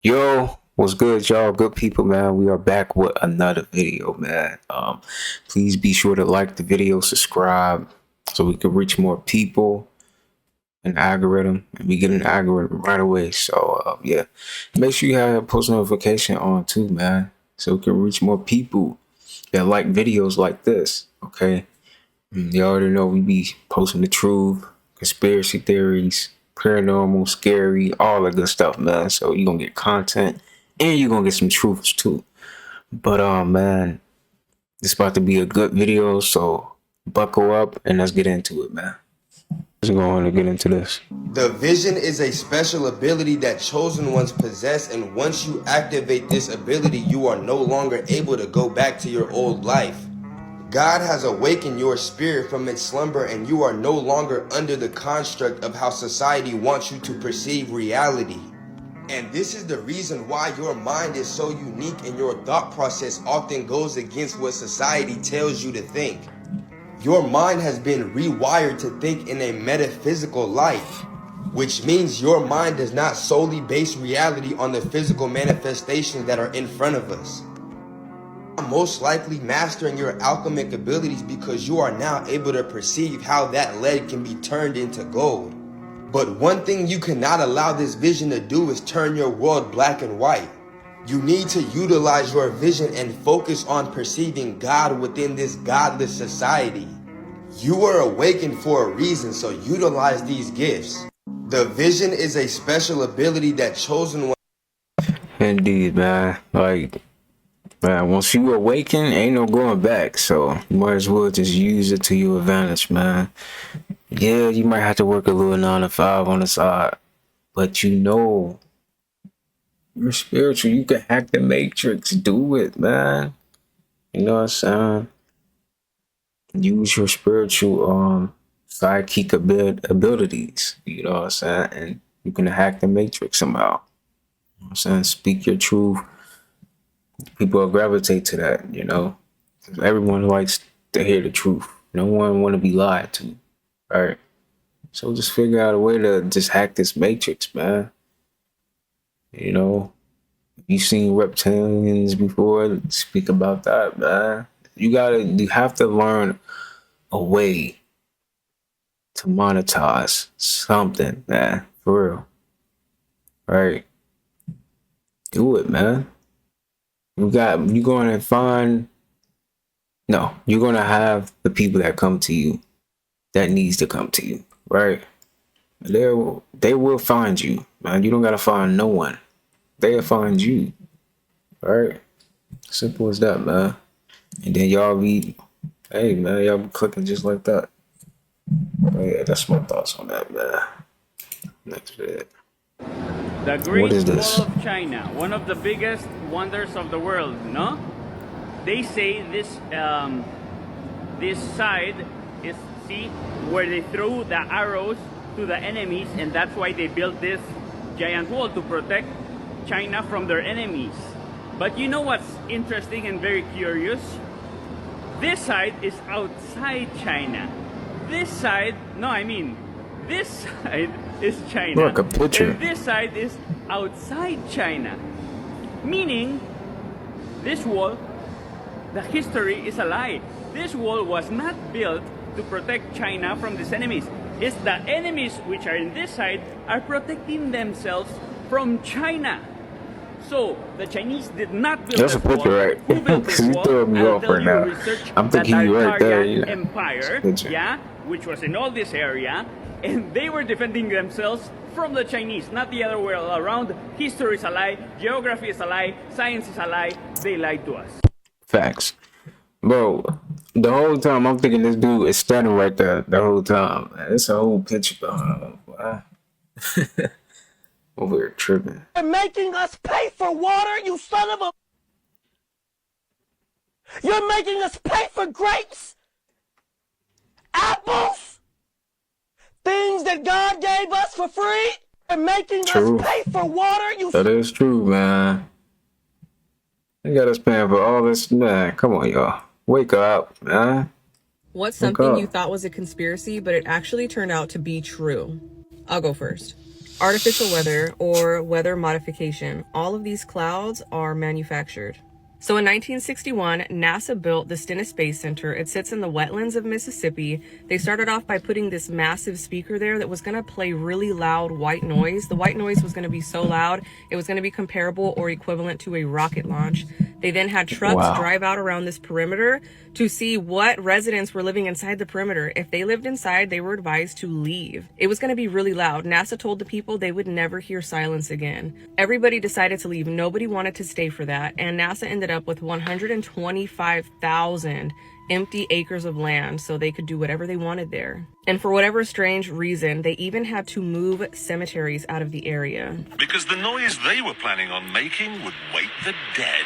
Yo, what's good, y'all? Good people, man. We are back with another video, man. Please be sure to like the video, subscribe, so we can reach more people. An algorithm, and we get an algorithm right away. So, yeah, make sure you have post notification on too, man, so we can reach more people that like videos like this. Okay, you already know we be posting the truth, conspiracy theories, paranormal, scary, all the good stuff, man. So you're gonna get content and you're gonna get some truths too. But man, it's about to be a good video, so buckle up and let's get into it, man. Let's go on and get into this. The vision is a special ability that chosen ones possess, and once you activate this ability, you are no longer able to go back to your old life. God has awakened your spirit from its slumber, and you are no longer under the construct of how society wants you to perceive reality. And this is the reason why your mind is so unique and your thought process often goes against what society tells you to think. Your mind has been rewired to think in a metaphysical light, which means your mind does not solely base reality on the physical manifestations that are in front of us. Most likely mastering your alchemic abilities because you are now able to perceive how that lead can be turned into gold. But one thing you cannot allow this vision to do is turn your world black and white. You need to utilize your vision and focus on perceiving God within this godless society. You were awakened for a reason, so utilize these gifts. The vision is a special ability that chosen one. Indeed, man. Like, man, once you awaken, ain't no going back. So you might as well just use it to your advantage, man. Yeah, you might have to work a little 9 to 5 on the side, but you know you're spiritual. You can hack the matrix. Do it, man. You know what I'm saying? Use your spiritual sidekick abilities. You know what I'm saying? And you can hack the matrix somehow. You know what I'm saying? Speak your truth. People will gravitate to that, you know. Everyone likes to hear the truth. No one want to be lied to, right? So just figure out a way to just hack this matrix, man. You know, you've seen reptilians before. Speak about that, man. You have to learn a way to monetize something, man. For real, right? Do it, man. You're going to find. No, you're gonna have the people that come to you that needs to come to you, right? They will find you, man. You don't gotta find no one. They'll find you, right? Simple as that, man. And then hey, man, y'all be clicking just like that. But yeah, that's my thoughts on that, man. Next vid. The Great What is this? Wall of China, one of the biggest wonders of the world, no? They say this side is, see, where they throw the arrows to the enemies, and that's why they built this giant wall to protect China from their enemies. But you know what's interesting and very curious? This side is outside China. This side is China. Look, a picture. And this side is outside China. Meaning, this wall, the history is a lie. This wall was not built to protect China from these enemies. It's the enemies which are in this side are protecting themselves from China. So the Chinese did not build That's a this wall. picture, right? Who built this You wall? throwing me I'll off tell right you now. research I'm thinking the you right there. Tartarian You know. Empire, yeah, which was in all this area, and they were defending themselves from the Chinese, not the other way around. History is a lie, geography is a lie, science is a lie. They lied to us. Facts. Bro, the whole time I'm thinking this dude is standing right there the whole time. It's a whole picture behind him. Wow. Over here tripping. You're making us pay for water, you son of a... You're making us pay for grapes, apples, things that God gave us for free. You're making us pay for water, you... That is true, man. They got us paying for all this, man. Come on, y'all. Wake up, man. What's something you thought was a conspiracy, but it actually turned out to be true? I'll go first. Artificial weather or weather modification. All of these clouds are manufactured. So in 1961, NASA built the Stennis Space Center. It sits in the wetlands of Mississippi. They started off by putting this massive speaker there that was going to play really loud white noise. The white noise was going to be so loud, it was going to be comparable or equivalent to a rocket launch. They then had trucks drive out around this perimeter to see what residents were living inside the perimeter. If they lived inside, they were advised to leave. It was going to be really loud. NASA told the people they would never hear silence again. Everybody decided to leave. Nobody wanted to stay for that. And NASA ended up with 125,000 empty acres of land so they could do whatever they wanted there. And for whatever strange reason, they even had to move cemeteries out of the area. Because the noise they were planning on making would wake the dead.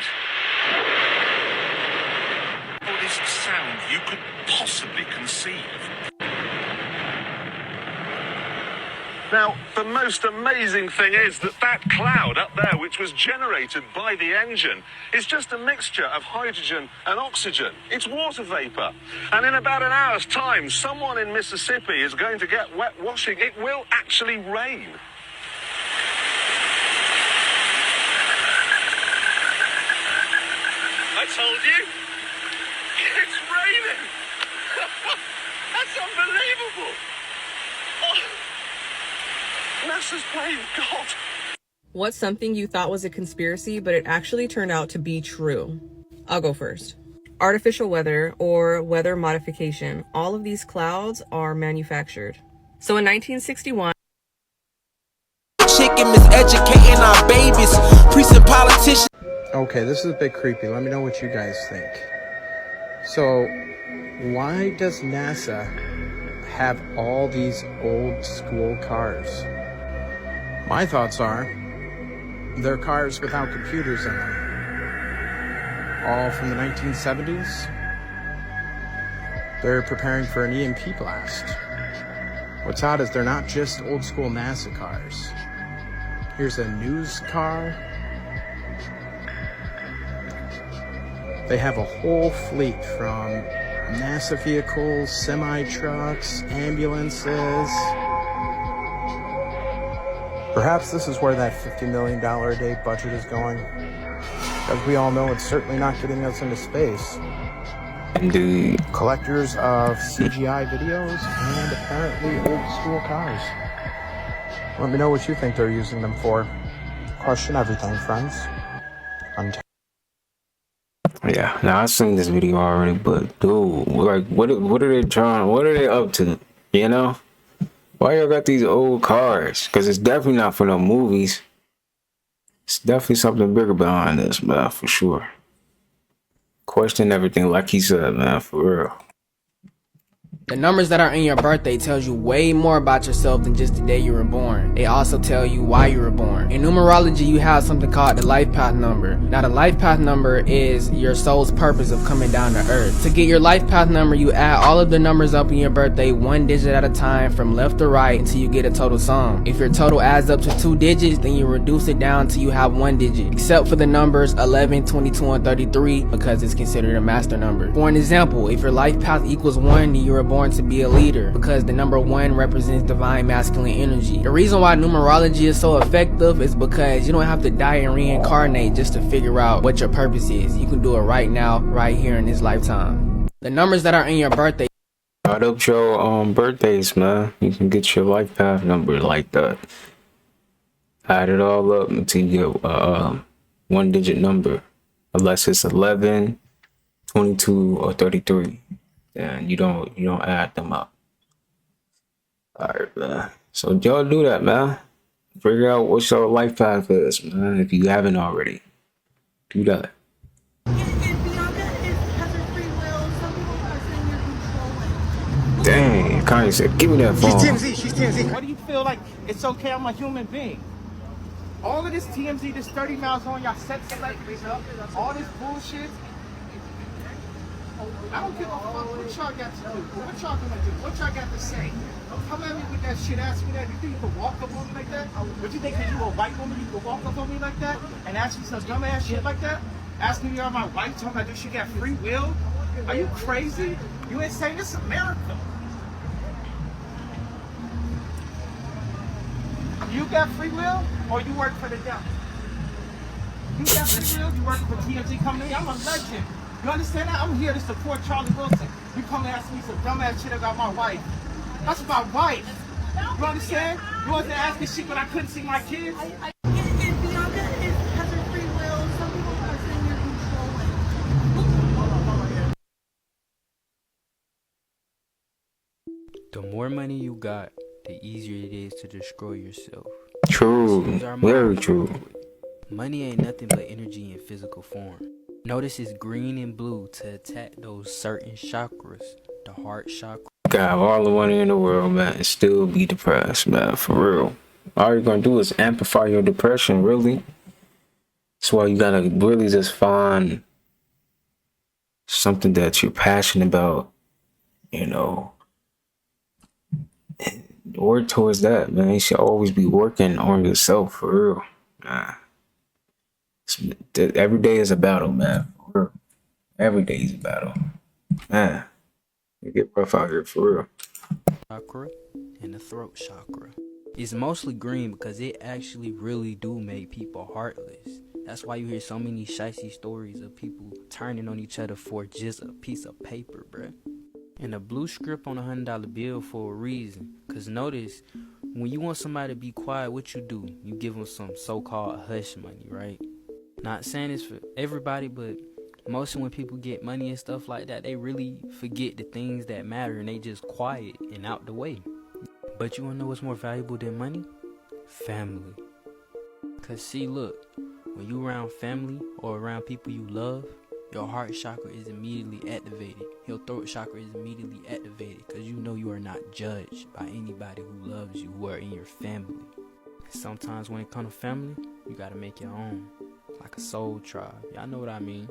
Oldest sound you could possibly conceive. Now, the most amazing thing is that that cloud up there, which was generated by the engine, is just a mixture of hydrogen and oxygen. It's water vapor. And in about an hour's time, someone in Mississippi is going to get wet washing. It will actually rain. I told you. It's raining. That's unbelievable. Oh. NASA's playing God. What's something you thought was a conspiracy, but it actually turned out to be true? I'll go first. Artificial weather or weather modification. All of these clouds are manufactured. So in 1961, Chicken miseducating our babies. Priests and politicians. Okay, this is a bit creepy. Let me know what you guys think. So, why does NASA have all these old school cars? My thoughts are, they're cars without computers in them. All from the 1970s. They're preparing for an EMP blast. What's odd is they're not just old school NASA cars. Here's a news car. They have a whole fleet from NASA vehicles, semi-trucks, ambulances. Perhaps this is where that $50 million a day budget is going. As we all know, it's certainly not getting us into space. Indeed. Collectors of CGI videos and apparently old school cars. Let me know what you think they're using them for. Question everything, friends. Yeah, now I've seen this video already, but dude, like, what are they trying? What are they up to? You know, why y'all got these old cars? Because it's definitely not for no movies. It's definitely something bigger behind this, man, for sure. Question everything, like he said, man, for real. The numbers that are in your birthday tells you way more about yourself than just the day you were born. They also tell you why you were born. In numerology, you have something called the life path number. Now, the life path number is your soul's purpose of coming down to earth. To get your life path number, you add all of the numbers up in your birthday one digit at a time from left to right until you get a total sum. If your total adds up to 2 digits, then you reduce it down till you have 1 digit. Except for the numbers 11, 22, and 33 because it's considered a master number. For an example, if your life path equals 1, then you were born to be a leader because the number 1 represents divine masculine energy. The reason why numerology is so effective is because you don't have to die and reincarnate just to figure out what your purpose is. You can do it right now, right here in this lifetime. The numbers that are in your birthday. Add up your birthdays, man. You can get your life path number like that. Add it all up until you get 1 digit number, unless it's 11, 22, or 33. And you don't add them up. Alright, man. So y'all do that, man. Figure out what your life path is, man, if you haven't already. Do that. Dang, Kanye said, give me that phone. She's TMZ, she's TMZ. Why do you feel like it's okay, I'm a human being? All of this TMZ, this 30 miles on y'all sex celebrities up, all this bullshit. I don't give a fuck what y'all got to do. What y'all gonna do? What y'all got to say? Don't come at me with that shit. Ask me that. You think you can walk up on me like that? Would you think that you a white woman, you can walk up on me like that and ask me some dumb ass shit like that? Ask me you're my wife, talking about this shit got free will? Are you crazy? You insane? This is America. You got free will, or you work for the devil? You got free will, you work for TMZ Company. I'm a legend. You understand that? I'm here to support Charlie Wilson. You come and ask me some dumbass shit about my wife. That's my wife. You understand? You wasn't asking shit when I couldn't see my kids. And Bianca has her free will. Some people are saying you're controlling. The more money you got, the easier it is to destroy yourself. True. Very true. Money ain't nothing but energy in physical form. Notice it's green and blue to attack those certain chakras. The heart chakra. Got all the money in the world, man, and still be depressed, man, for real. All you're gonna do is amplify your depression, really. That's why you gotta really just find something that you're passionate about, you know, and work towards that, man. You should always be working on yourself, for real. Every day is a battle, man, for real. Every day is a battle, man. You get rough out here, for real. Chakra and the throat chakra. It's mostly green because it actually really do make people heartless. That's why you hear so many shicey stories of people turning on each other for just a piece of paper, bruh. And a blue script on a $100 bill for a reason. Cause notice, when you want somebody to be quiet, what you do? You give them some so-called hush money, right? Not saying it's for everybody, but mostly when people get money and stuff like that, they really forget the things that matter and they just quiet and out the way. But you wanna know what's more valuable than money? Family. Cause see, look, when you around family or around people you love, your heart chakra is immediately activated. Your throat chakra is immediately activated because you know you are not judged by anybody who loves you, who are in your family. Sometimes when it comes to family, you gotta make your own, like a soul tribe. Y'all know what I mean.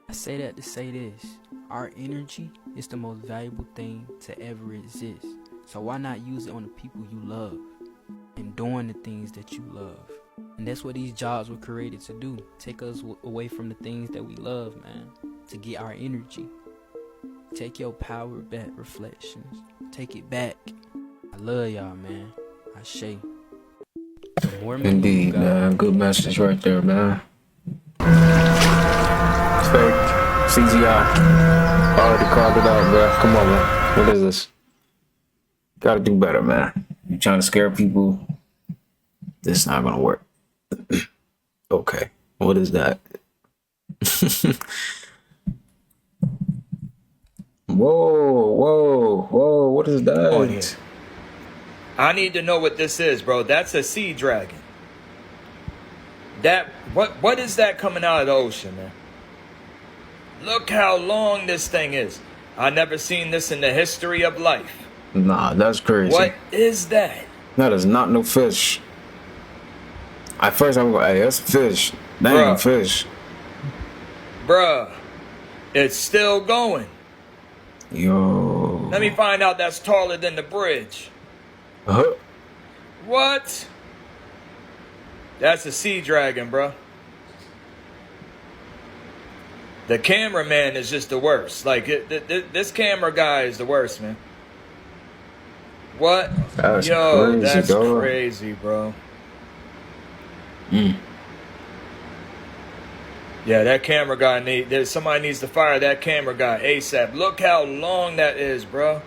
I say that to say this. Our energy is the most valuable thing to ever exist. So why not use it on the people you love and doing the things that you love? And that's what these jobs were created to do. Take us away from the things that we love, man. To get our energy. Take your power back, Reflections. Take it back. I love y'all, man. I shake. Indeed, man. Good message right there, man. Fake. CGI. Already called it out, bro. Come on, man. What is this? Gotta do better, man. You trying to scare people? This is not gonna work. Okay. What is that? Whoa. What is that? On here. I need to know what this is, bro. That's a sea dragon. What is that coming out of the ocean, man? Look how long this thing is. I never seen this in the history of life. Nah, that's crazy. What is that? That is not no fish. At first I'm going, hey, that's fish. That ain't no fish. Bruh, it's still going. Yo. Let me find out that's taller than the bridge. What? That's a sea dragon, bruh. The cameraman is just the worst. Like, this camera guy is the worst, man. What? That's Yo, crazy, that's dog. crazy, bro. Yeah, that camera guy somebody needs to fire that camera guy ASAP. Look how long that is, bro.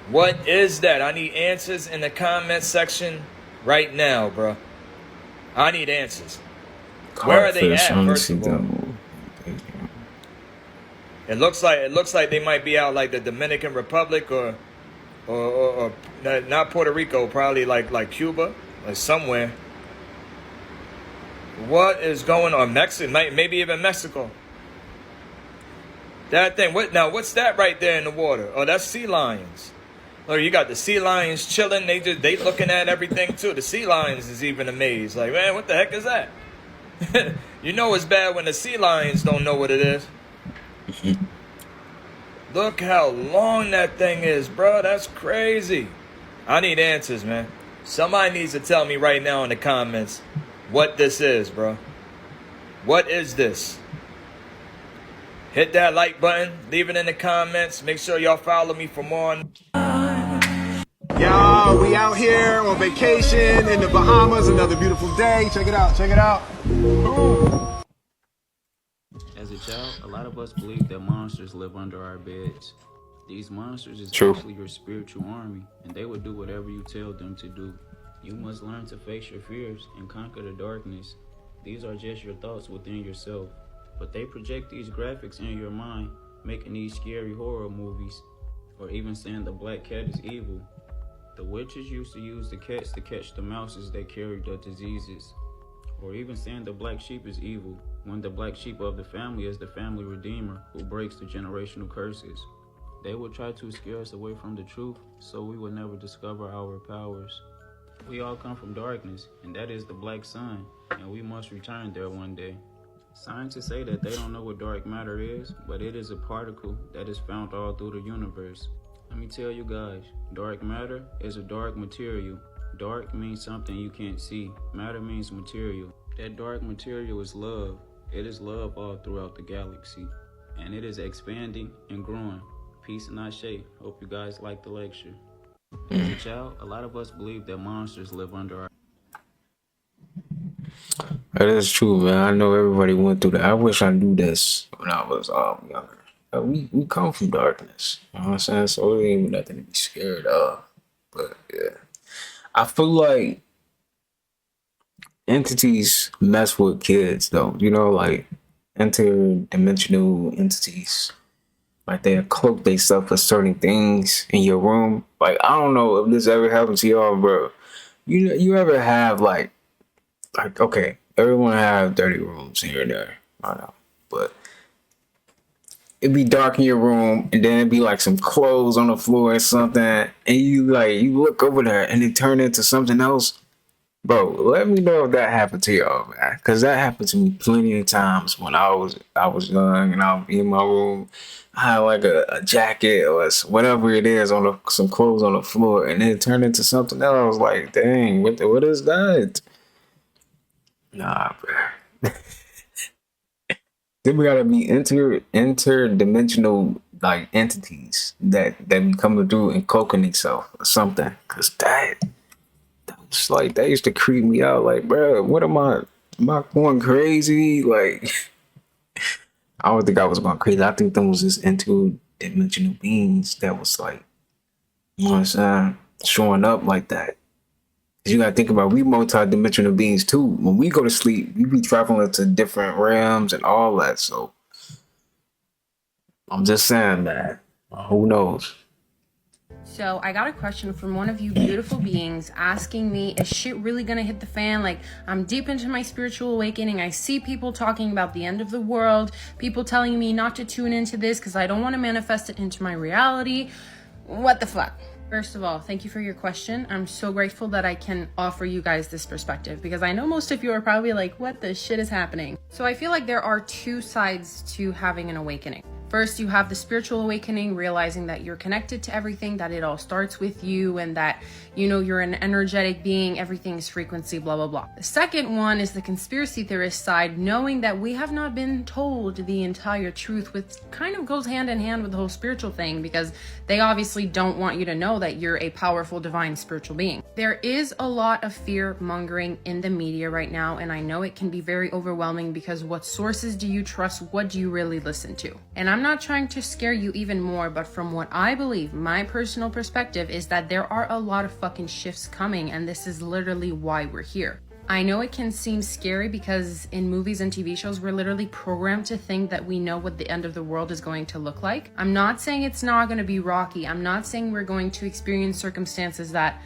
What is that? I need answers in the comment section right now, bro. I need answers. Where are they at, first of all? It looks like they might be out like the Dominican Republic or not Puerto Rico, probably like Cuba or somewhere. What is going on? Mexico, maybe even Mexico. That thing. What's that right there in the water? Oh, that's sea lions. Oh, you got the sea lions chilling. They looking at everything too. The sea lions is even amazed. Like, man, what the heck is that? You know it's bad when the sea lions don't know what it is. Look how long that thing is, bro. That's crazy. I need answers, man. Somebody needs to tell me right now in the comments what this is, bro. What is this? Hit that like button. Leave it in the comments. Make sure y'all follow me for more. Yo, y'all. We out here on vacation in the Bahamas. Another beautiful day. Check it out. Check it out. As a child, a lot of us believe that monsters live under our beds. These monsters is True. actually your spiritual army, and they will do whatever you tell them to do. You must learn to face your fears and conquer the darkness. These are just your thoughts within yourself, but they project these graphics in your mind, making these scary horror movies, or even saying the black cat is evil. The witches used to use the cats to catch the mouses that carried the diseases, or even saying the black sheep is evil, when the black sheep of the family is the family redeemer who breaks the generational curses. They will try to scare us away from the truth, so we will never discover our powers. We all come from darkness, and that is the black sun, and we must return there one day. Scientists say that they don't know what dark matter is, but it is a particle that is found all through the universe. Let me tell you guys, dark matter is a dark material. Dark means something you can't see. Matter means material. That dark material is love. It is love all throughout the galaxy, and it is expanding and growing. Peace and Ashe. Hope you guys like the lecture. As a child, a lot of us believe that monsters live under our... That is true, man. I know everybody went through that. I wish I knew this when I was younger. We come from darkness. You know what I'm saying? So it ain't nothing to be scared of. But yeah. I feel like entities mess with kids though. You know, like interdimensional entities. Like they cloak themselves for certain things in your room. Like I don't know if this ever happened to y'all, bro. You ever have like okay, everyone have dirty rooms here and there. I know, but it'd be dark in your room, and then it'd be like some clothes on the floor or something, and you look over there, and it turned into something else. Bro, let me know if that happened to y'all, man. Cause that happened to me plenty of times when I was young and I would be in my room. I had like a jacket or whatever it is on some clothes on the floor, and then it turned into something else. I was like, dang, what is that? Nah, bro. Then we gotta be interdimensional like entities that be coming through and cloaking themselves or something. Cause that was like that used to creep me out. Like, bro, what am I going crazy? Like, I don't think I was going crazy. I think them was just interdimensional beings that was like, you know what I'm saying, showing up like that. You gotta think about, we multi-dimensional beings too. When we go to sleep, we be traveling to different realms and all that. So I'm just saying, man. Who knows? So I got a question from one of you beautiful beings asking me, is shit really gonna hit the fan? Like, I'm deep into my spiritual awakening. I see people talking about the end of the world, people telling me not to tune into this because I don't want to manifest it into my reality. What the fuck? First of all, thank you for your question. I'm so grateful that I can offer you guys this perspective, because I know most of you are probably like, what the shit is happening? So I feel like there are two sides to having an awakening. First, you have the spiritual awakening, realizing that you're connected to everything, that it all starts with you, and that, you know, you're an energetic being, everything is frequency, blah, blah, blah. The second one is the conspiracy theorist side, knowing that we have not been told the entire truth, which kind of goes hand in hand with the whole spiritual thing, because they obviously don't want you to know that you're a powerful, divine, spiritual being. There is a lot of fear mongering in the media right now, and I know it can be very overwhelming, because what sources do you trust? What do you really listen to? And I'm not trying to scare you even more, but from what I believe, my personal perspective is that there are a lot of fucking shifts coming, and this is literally why we're here. I know it can seem scary because in movies and TV shows, we're literally programmed to think that we know what the end of the world is going to look like. I'm not saying it's not going to be rocky. I'm not saying we're going to experience circumstances that,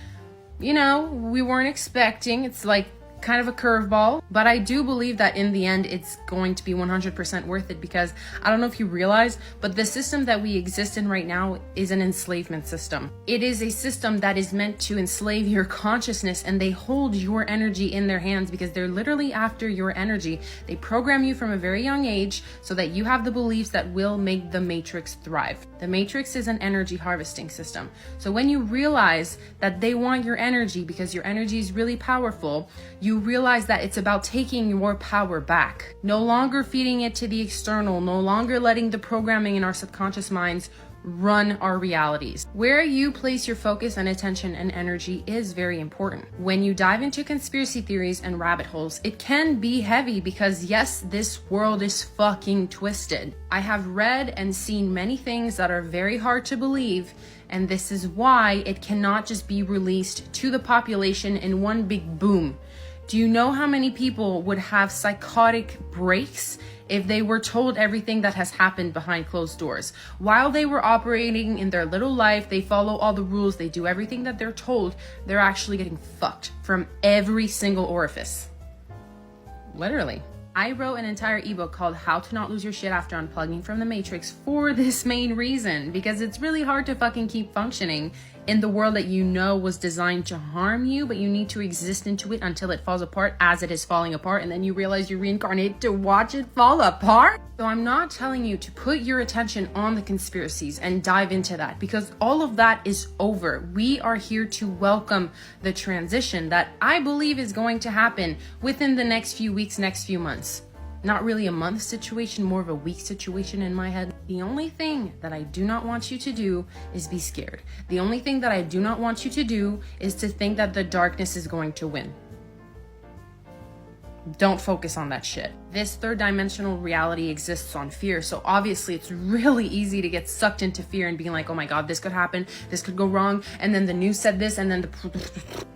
you know, we weren't expecting. It's like kind of a curveball, but I do believe that in the end it's going to be 100% worth it, because I don't know if you realize, but the system that we exist in right now is an enslavement system. It is a system that is meant to enslave your consciousness, and they hold your energy in their hands because they're literally after your energy. They program you from a very young age so that you have the beliefs that will make the Matrix thrive. The Matrix is an energy harvesting system. So when you realize that they want your energy because your energy is really powerful, you realize that it's about taking your power back. No longer feeding it to the external, no longer letting the programming in our subconscious minds run our realities. Where you place your focus and attention and energy is very important. When you dive into conspiracy theories and rabbit holes, it can be heavy because yes, this world is fucking twisted. I have read and seen many things that are very hard to believe, and this is why it cannot just be released to the population in one big boom. Do you know how many people would have psychotic breaks if they were told everything that has happened behind closed doors? While they were operating in their little life, they follow all the rules, they do everything that they're told, they're actually getting fucked from every single orifice. Literally. I wrote an entire ebook called How to Not Lose Your Shit After Unplugging from the Matrix for this main reason, because it's really hard to fucking keep functioning in the world that you know was designed to harm you, but you need to exist into it until it falls apart as it is falling apart, and then you realize you reincarnate to watch it fall apart. So I'm not telling you to put your attention on the conspiracies and dive into that, because all of that is over. We are here to welcome the transition that I believe is going to happen within the next few weeks, next few months. Not really a month situation, more of a week situation in my head. The only thing that I do not want you to do is be scared. The only thing that I do not want you to do is to think that the darkness is going to win. Don't focus on that shit. This third dimensional reality exists on fear, so obviously it's really easy to get sucked into fear and being like, oh my god, this could happen, this could go wrong, and then the news said this, and then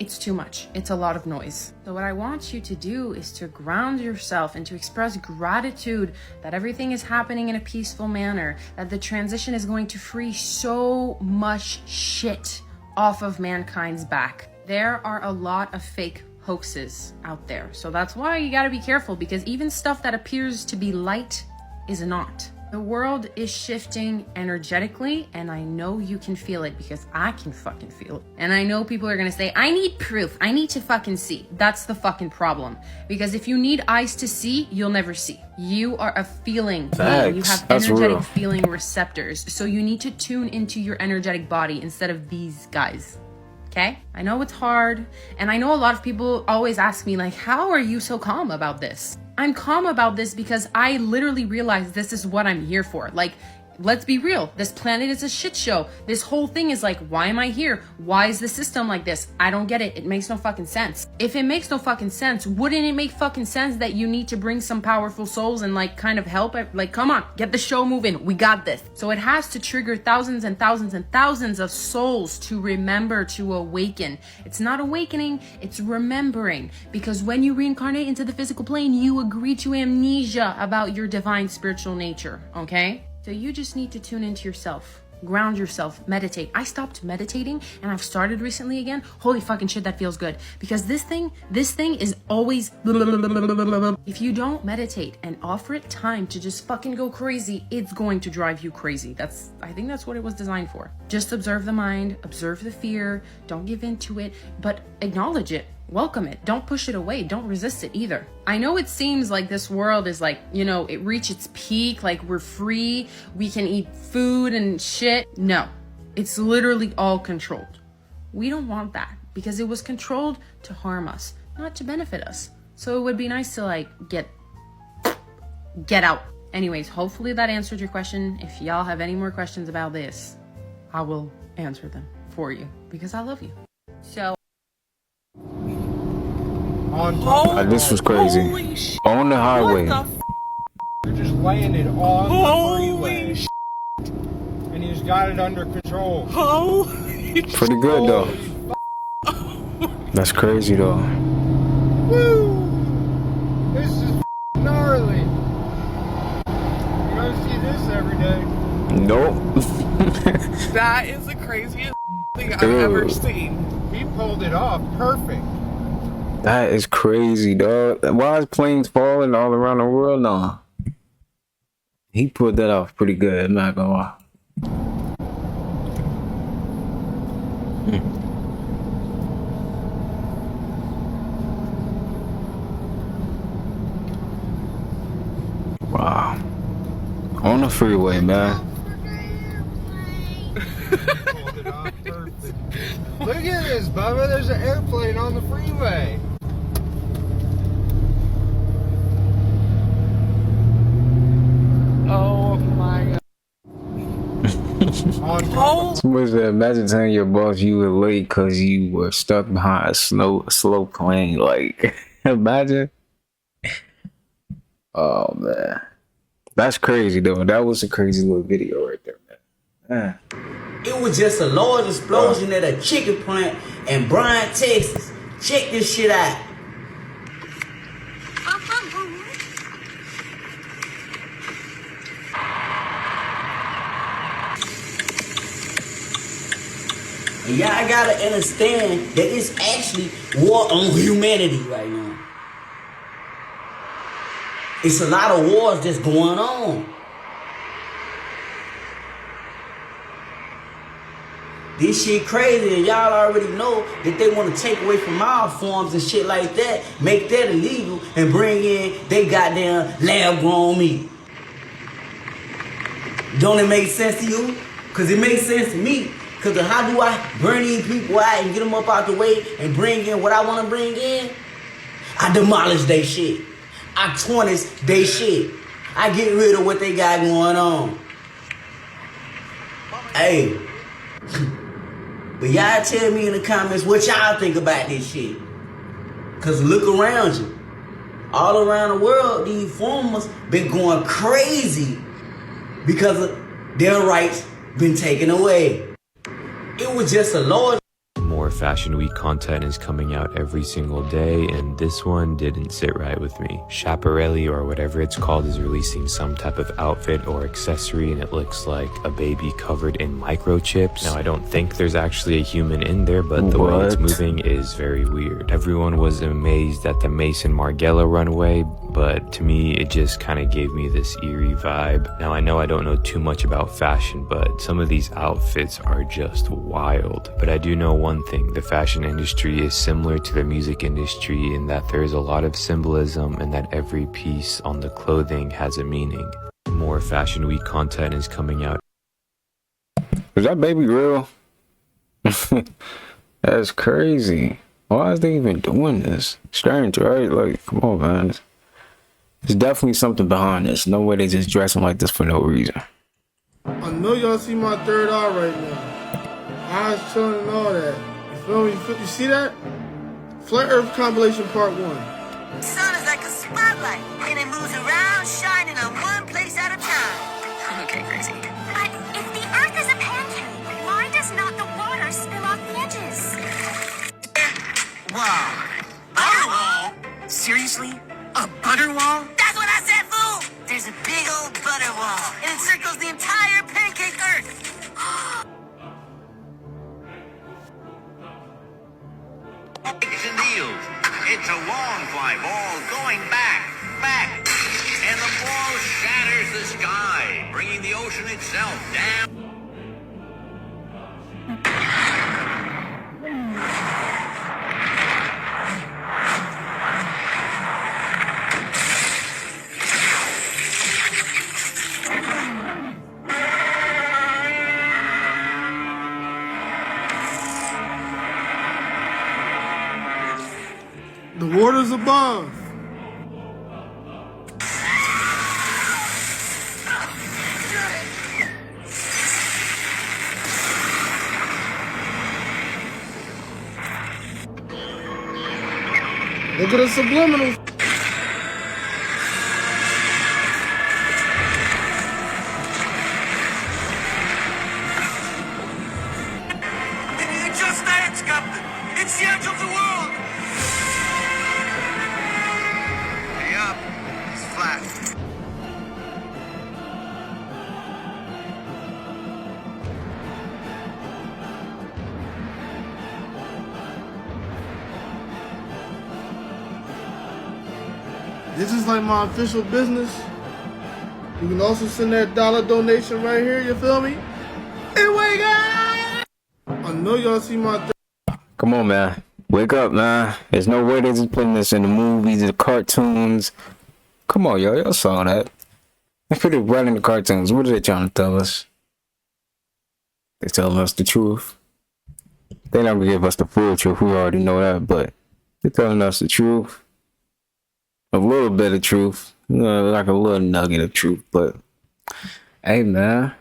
it's too much. It's a lot of noise. So what I want you to do is to ground yourself and to express gratitude that everything is happening in a peaceful manner, that the transition is going to free so much shit off of mankind's back. There are a lot of fake hoaxes out there. So that's why you gotta be careful, because even stuff that appears to be light is not. The world is shifting energetically, and I know you can feel it because I can fucking feel it. And I know people are gonna say, I need proof. I need to fucking see. That's the fucking problem. Because if you need eyes to see, you'll never see. You are a feeling being. You have energetic feeling receptors. So you need to tune into your energetic body instead of these guys. Okay? I know it's hard, and I know a lot of people always ask me like, how are you so calm about this? I'm calm about this because I literally realize this is what I'm here for. Like, let's be real. This planet is a shit show. This whole thing is like, why am I here? Why is the system like this? I don't get it. It makes no fucking sense. If it makes no fucking sense, wouldn't it make fucking sense that you need to bring some powerful souls and like kind of help? Like, come on, get the show moving. We got this. So it has to trigger thousands and thousands and thousands of souls to remember, to awaken. It's not awakening, it's remembering. Because when you reincarnate into the physical plane, you agree to amnesia about your divine spiritual nature, okay? So you just need to tune into yourself, ground yourself, meditate. I stopped meditating and I've started recently again. Holy fucking shit, that feels good. Because this thing is always, if you don't meditate and offer it time to just fucking go crazy, it's going to drive you crazy. I think that's what it was designed for. Just observe the mind, observe the fear, don't give in to it, but acknowledge it. Welcome it. Don't push it away. Don't resist it either. I know it seems like this world is like, you know, it reached its peak, like we're free, we can eat food and shit. No, it's literally all controlled. We don't want that because it was controlled to harm us, not to benefit us. So it would be nice to like get out. Anyways, hopefully that answered your question. If y'all have any more questions about this, I will answer them for you because I love you. So this was crazy. On the highway. You just landed on the freeway. And he's got it under control. Pretty good though. That's crazy though. Woo! This is gnarly. You don't see this every day. Nope. That is the craziest thing I've ever seen. He pulled it off perfect. That is crazy, dog. Why is planes falling all around the world now? He pulled that off pretty good, I'm not gonna lie. Wow. On the freeway, man. Look at this, Bubba. There's an airplane on the freeway. Oh my god. Oh, Somebody said, imagine telling your boss you were late because you were stuck behind a slow plane. Like, imagine. Oh man, that's crazy though. That was a crazy little video right there, man. It was just a large explosion at a chicken plant in Bryan, Texas. Check this shit out. And y'all gotta understand that it's actually war on humanity right now. It's a lot of wars that's going on. This shit crazy, and y'all already know that they want to take away from our farms and shit like that, make that illegal, and bring in they goddamn lab-grown meat. Don't it make sense to you? Because it makes sense to me. Because how do I burn these people out and get them up out the way and bring in what I want to bring in? I demolish they shit. I tarnish they shit. I get rid of what they got going on. Hey. But y'all tell me in the comments what y'all think about this shit. Cause look around you. All around the world, these farmers been going crazy because of their rights been taken away. It was just a large. More Fashion Week content is coming out every single day, and this one didn't sit right with me. Schiaparelli, or whatever it's called, is releasing some type of outfit or accessory, and it looks like a baby covered in microchips. Now, I don't think there's actually a human in there, but the way it's moving is very weird. Everyone was amazed at the Mason Margiela runway, but to me, it just kind of gave me this eerie vibe. Now, I know I don't know too much about fashion, but some of these outfits are just wild. But I do know one thing: the fashion industry is similar to the music industry in that there is a lot of symbolism and that every piece on the clothing has a meaning. More Fashion Week content is coming out. Is that baby real? That's crazy. Why is they even doing this? Strange, right? Like, come on, man. There's definitely something behind this. No way they just dressing like this for no reason. I know y'all see my third eye right now. Eyes chilling and all that. You feel me? You see that? Flat Earth Compilation Part 1. The sun is like a spotlight, and it moves around, shining on one place at a time. Okay, crazy. But if the Earth is a pancake, why does not the water spill off the edges? Wall. Butter wall? Seriously? A butter wall? That's what I said, fool! There's a big old butter wall, and it circles the entire pancake Earth. And deals. It's a long fly ball going back, and the ball shatters the sky, bringing the ocean itself down. The waters above. Look at the subliminal. Just dance, Captain. It's the edge of the world. Hey up. It's flat. This is like my official business. You can also send that $1 donation right here, you feel me? And wake up! I know y'all see my Come on, man. Wake up, man. There's no way they're just putting this in the movies, the cartoons. Come on, y'all. Y'all saw that. They put it right in the cartoons. What are they trying to tell us? They're telling us the truth. They're not going to give us the full truth. We already know that, but they're telling us the truth. A little bit of truth. Like a little nugget of truth, but hey, man.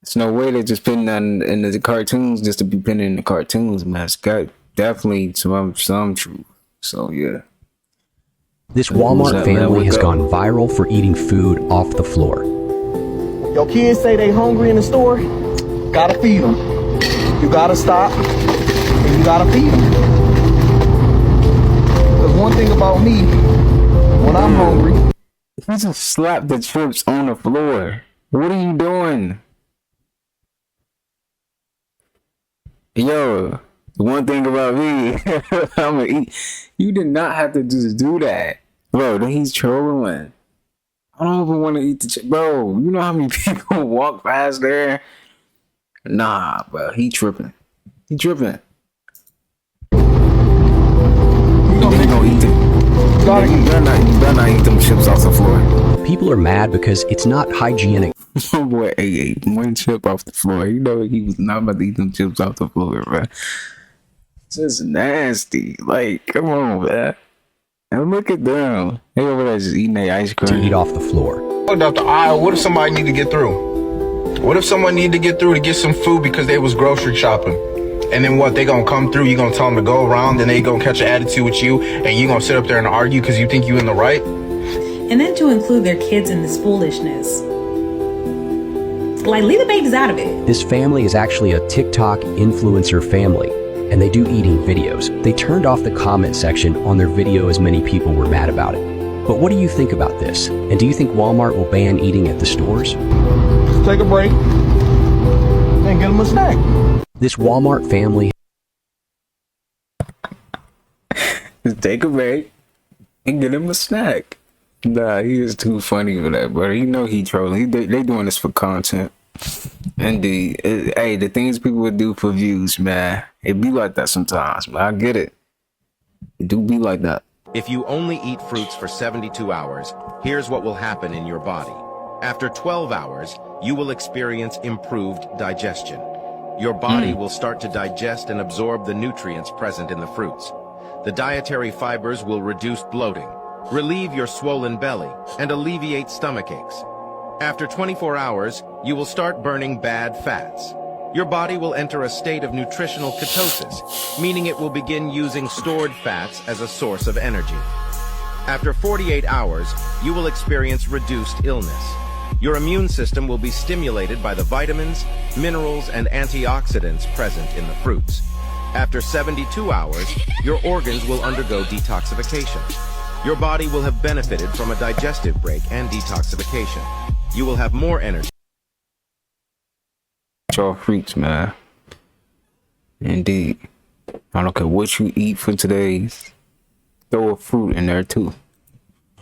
There's no way they're just putting that in the cartoons just to be putting in the cartoons, man. It's got definitely some truth. So yeah. This Walmart family has gone viral for eating food off the floor. Your kids say they hungry in the store, gotta feed them. You gotta stop and you gotta feed them. Because one thing about me, when I'm hungry, he just slapped the chips on the floor. What are you doing? Yo, the one thing about me, I'm gonna eat. You did not have to just do that. Bro, he's trolling. I don't even want to eat the chip. Bro, you know how many people walk past there? Nah, bro, he tripping. He tripping. You gonna eat them. You better not eat them chips off the floor. People are mad because it's not hygienic. My boy ate one chip off the floor. You know he was not about to eat them chips off the floor, bro. Just nasty. Like, come on, man. And look at them. They over there just eating their ice cream. To eat off the floor. Looked out the aisle. What if somebody need to get through? What if someone need to get through to get some food because they was grocery shopping? And then what? They gonna come through, you gonna tell them to go around, then they gonna catch an attitude with you, and you gonna sit up there and argue because you think you in the right? And then to include their kids in this foolishness. Like, leave the babies out of it. This family is actually a TikTok influencer family, and they do eating videos. They turned off the comment section on their video as many people were mad about it. But what do you think about this? And do you think Walmart will ban eating at the stores? Take a break and get them a snack. This Walmart family. Just take a break and get him a snack. Nah, he is too funny for that, bro. You know he trolling. They doing this for content. Indeed. Hey, the things people would do for views, man. It be like that sometimes, man. I get it. It do be like that. If you only eat fruits for 72 hours, here's what will happen in your body. After 12 hours, you will experience improved digestion. Your body will start to digest and absorb the nutrients present in the fruits. The dietary fibers will reduce bloating, relieve your swollen belly, and alleviate stomach aches. After 24 hours, you will start burning bad fats. Your body will enter a state of nutritional ketosis, meaning it will begin using stored fats as a source of energy. After 48 hours, you will experience reduced illness. Your immune system will be stimulated by the vitamins, minerals, and antioxidants present in the fruits. After 72 hours, your organs will undergo detoxification. Your body will have benefited from a digestive break and detoxification. You will have more energy. Y'all freaks, man. Indeed. I don't care what you eat for today's. Throw a fruit in there too.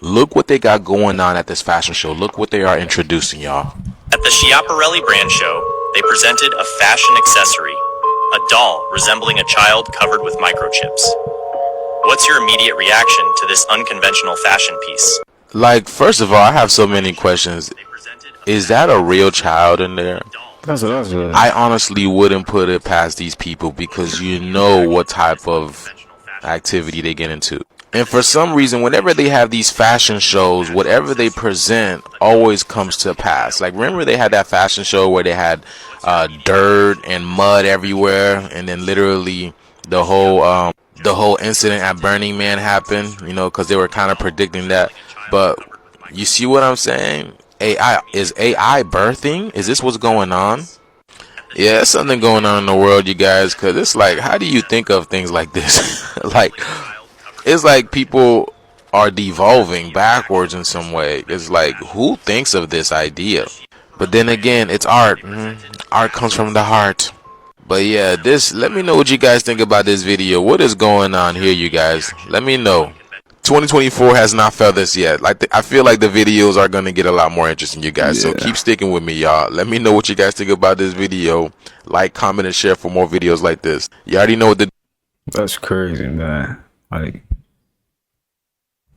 Look what they got going on at this fashion show. Look what they are introducing, y'all. At the Schiaparelli brand show, they presented a fashion accessory, a doll resembling a child covered with microchips. What's your immediate reaction to this unconventional fashion piece? Like, first of all, I have so many questions. Is that a real child in there? That's what I was doing. I honestly wouldn't put it past these people because you know what type of activity they get into. And for some reason, whenever they have these fashion shows, whatever they present always comes to pass. Like, remember they had that fashion show where they had dirt and mud everywhere, and then literally the whole incident at Burning Man happened, you know, because they were kind of predicting that. But you see what I'm saying? Is AI birthing? Is this what's going on? Yeah, there's something going on in the world, you guys, because it's like, how do you think of things like this? Like, it's like people are devolving backwards in some way. It's like, who thinks of this idea? But then again, it's art. Art comes from the heart. But yeah, let me know what you guys think about this video. What is going on here, you guys? Let me know. 2024 has not felt this yet. I feel like the videos are going to get a lot more interesting, you guys. Yeah. So keep sticking with me, y'all. Let me know what you guys think about this video. Like, comment, and share for more videos like this. You already know what to do. That's crazy, man. Like,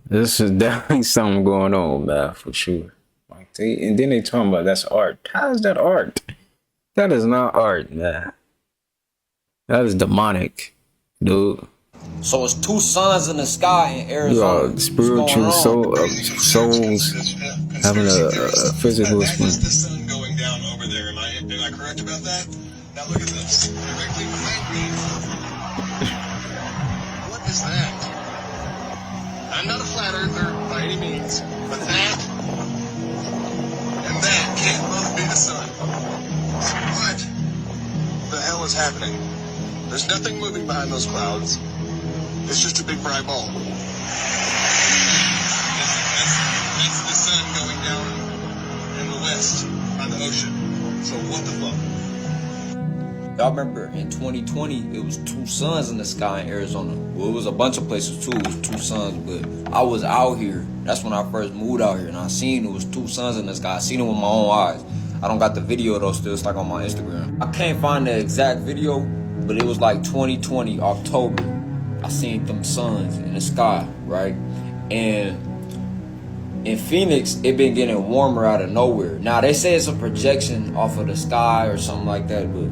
this is definitely something going on, man, for sure. Like, and then they talking about that's art. How is that art? That is not art, man. That is demonic, dude. So it's two suns in the sky in Arizona. Yeah, spiritual souls having a physical experience. look at this. Directly behind me. What is that? I'm not a flat earther by any means, but that and that can't both be the sun. What the hell is happening? There's nothing moving behind those clouds. It's just a big bright ball. That's the sun going down in the west on the ocean. So what the fuck? Y'all remember in 2020, it was 2 suns in the sky in Arizona. Well, it was a bunch of places too. It was 2 suns, but I was out here. That's when I first moved out here, and I seen it was 2 suns in the sky. I seen it with my own eyes. I don't got the video though. Still, it's like on my Instagram. I can't find the exact video, but it was like 2020 October. I seen them suns in the sky, right? And in Phoenix, it been getting warmer out of nowhere. Now they say it's a projection off of the sky or something like that, but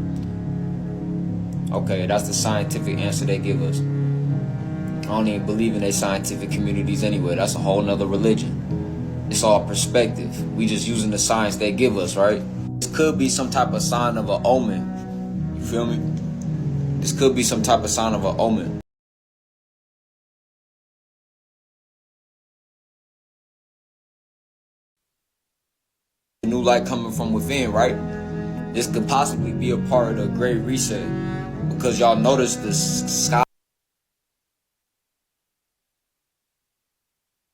okay, that's the scientific answer they give us. I don't even believe in their scientific communities anyway. That's a whole nother religion. It's all perspective. We just using the science they give us, right? This could be some type of sign of an omen. You feel me? This could be some type of sign of an omen. New light coming from within, right? This could possibly be a part of the Great Reset. Because y'all notice the sky.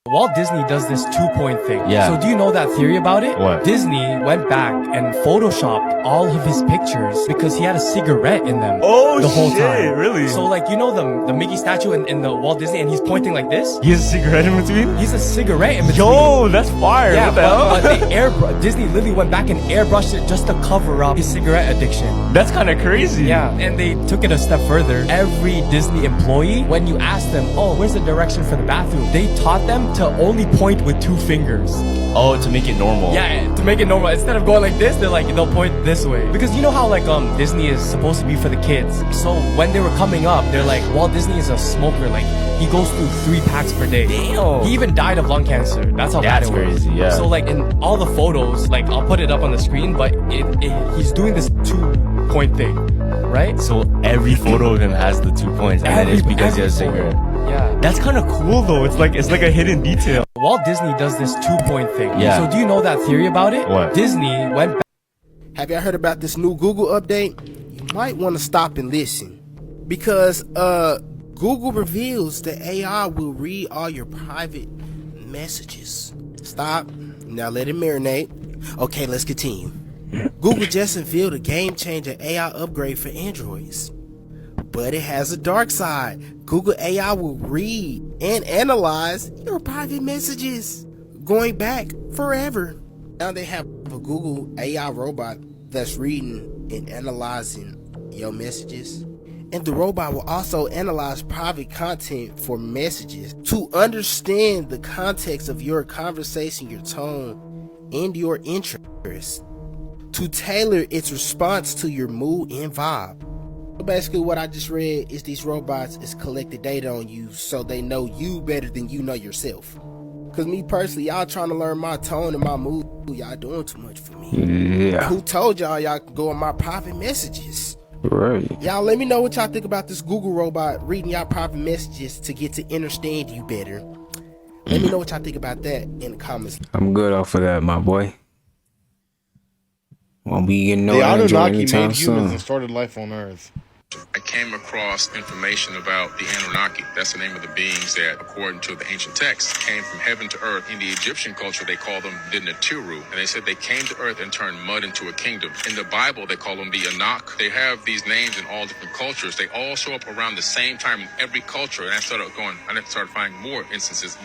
Walt Disney does this 2-point thing. Yeah. So do you know that theory about it? What? Disney went back and photoshopped all of his pictures because he had a cigarette in them Oh, the whole shit, time. really? So like, you know the Mickey statue in the Walt Disney and he's pointing like this? He has a cigarette in between? He's a cigarette in between. Yo, that's fire. Yeah, What the hell? but Disney literally went back and airbrushed it just to cover up his cigarette addiction. That's kind of crazy. Yeah, and they took it a step further. Every Disney employee, when you ask them, oh, where's the direction for the bathroom? They taught them to only point with 2 fingers. Oh, to make it normal. Yeah, to make it normal. Instead of going like this, they'll point this way. Because you know how like Disney is supposed to be for the kids. So when they were coming up, they're like, Walt Disney is a smoker. Like he goes through 3 packs per day. Damn. He even died of lung cancer. That's how bad it was. Crazy, yeah. So like in all the photos, like I'll put it up on the screen, but he's doing this 2-point thing, right? So every photo of him has the 2 points, and then it's because he has a cigarette. Yeah. That's kind of cool though. It's like a hidden detail. Walt Disney does this 2-point thing. Yeah. So do you know that theory about it? What? Disney went back. Have y'all heard about this new Google update? You might want to stop and listen. Because Google reveals that AI will read all your private messages. Stop. Now let it marinate. Okay, let's continue. Google just unveiled a game-changer AI upgrade for Androids. But it has a dark side. Google AI will read and analyze your private messages, going back forever. Now they have a Google AI robot that's reading and analyzing your messages. And the robot will also analyze private content for messages to understand the context of your conversation, your tone, and your interests, to tailor its response to your mood and vibe. Basically what I just read is these robots is collecting data on you so they know you better than you know yourself. Cause me personally, y'all trying to learn my tone and my mood, y'all doing too much for me. Yeah. Who told y'all can go on my private messages? Right. Y'all let me know what y'all think about this Google robot reading y'all private messages to get to understand you better. Let me know what y'all think about that in the comments. I'm good off of that, my boy. Won't be getting no The Android Anunnaki anytime made humans soon. and started life on Earth. I came across information about the Anunaki. That's the name of the beings that, according to the ancient texts, came from heaven to earth. In the Egyptian culture, they call them the Natiru. And they said they came to earth and turned mud into a kingdom. In the Bible, they call them the Anak. They have these names in all different cultures. They all show up around the same time in every culture. And I started finding more instances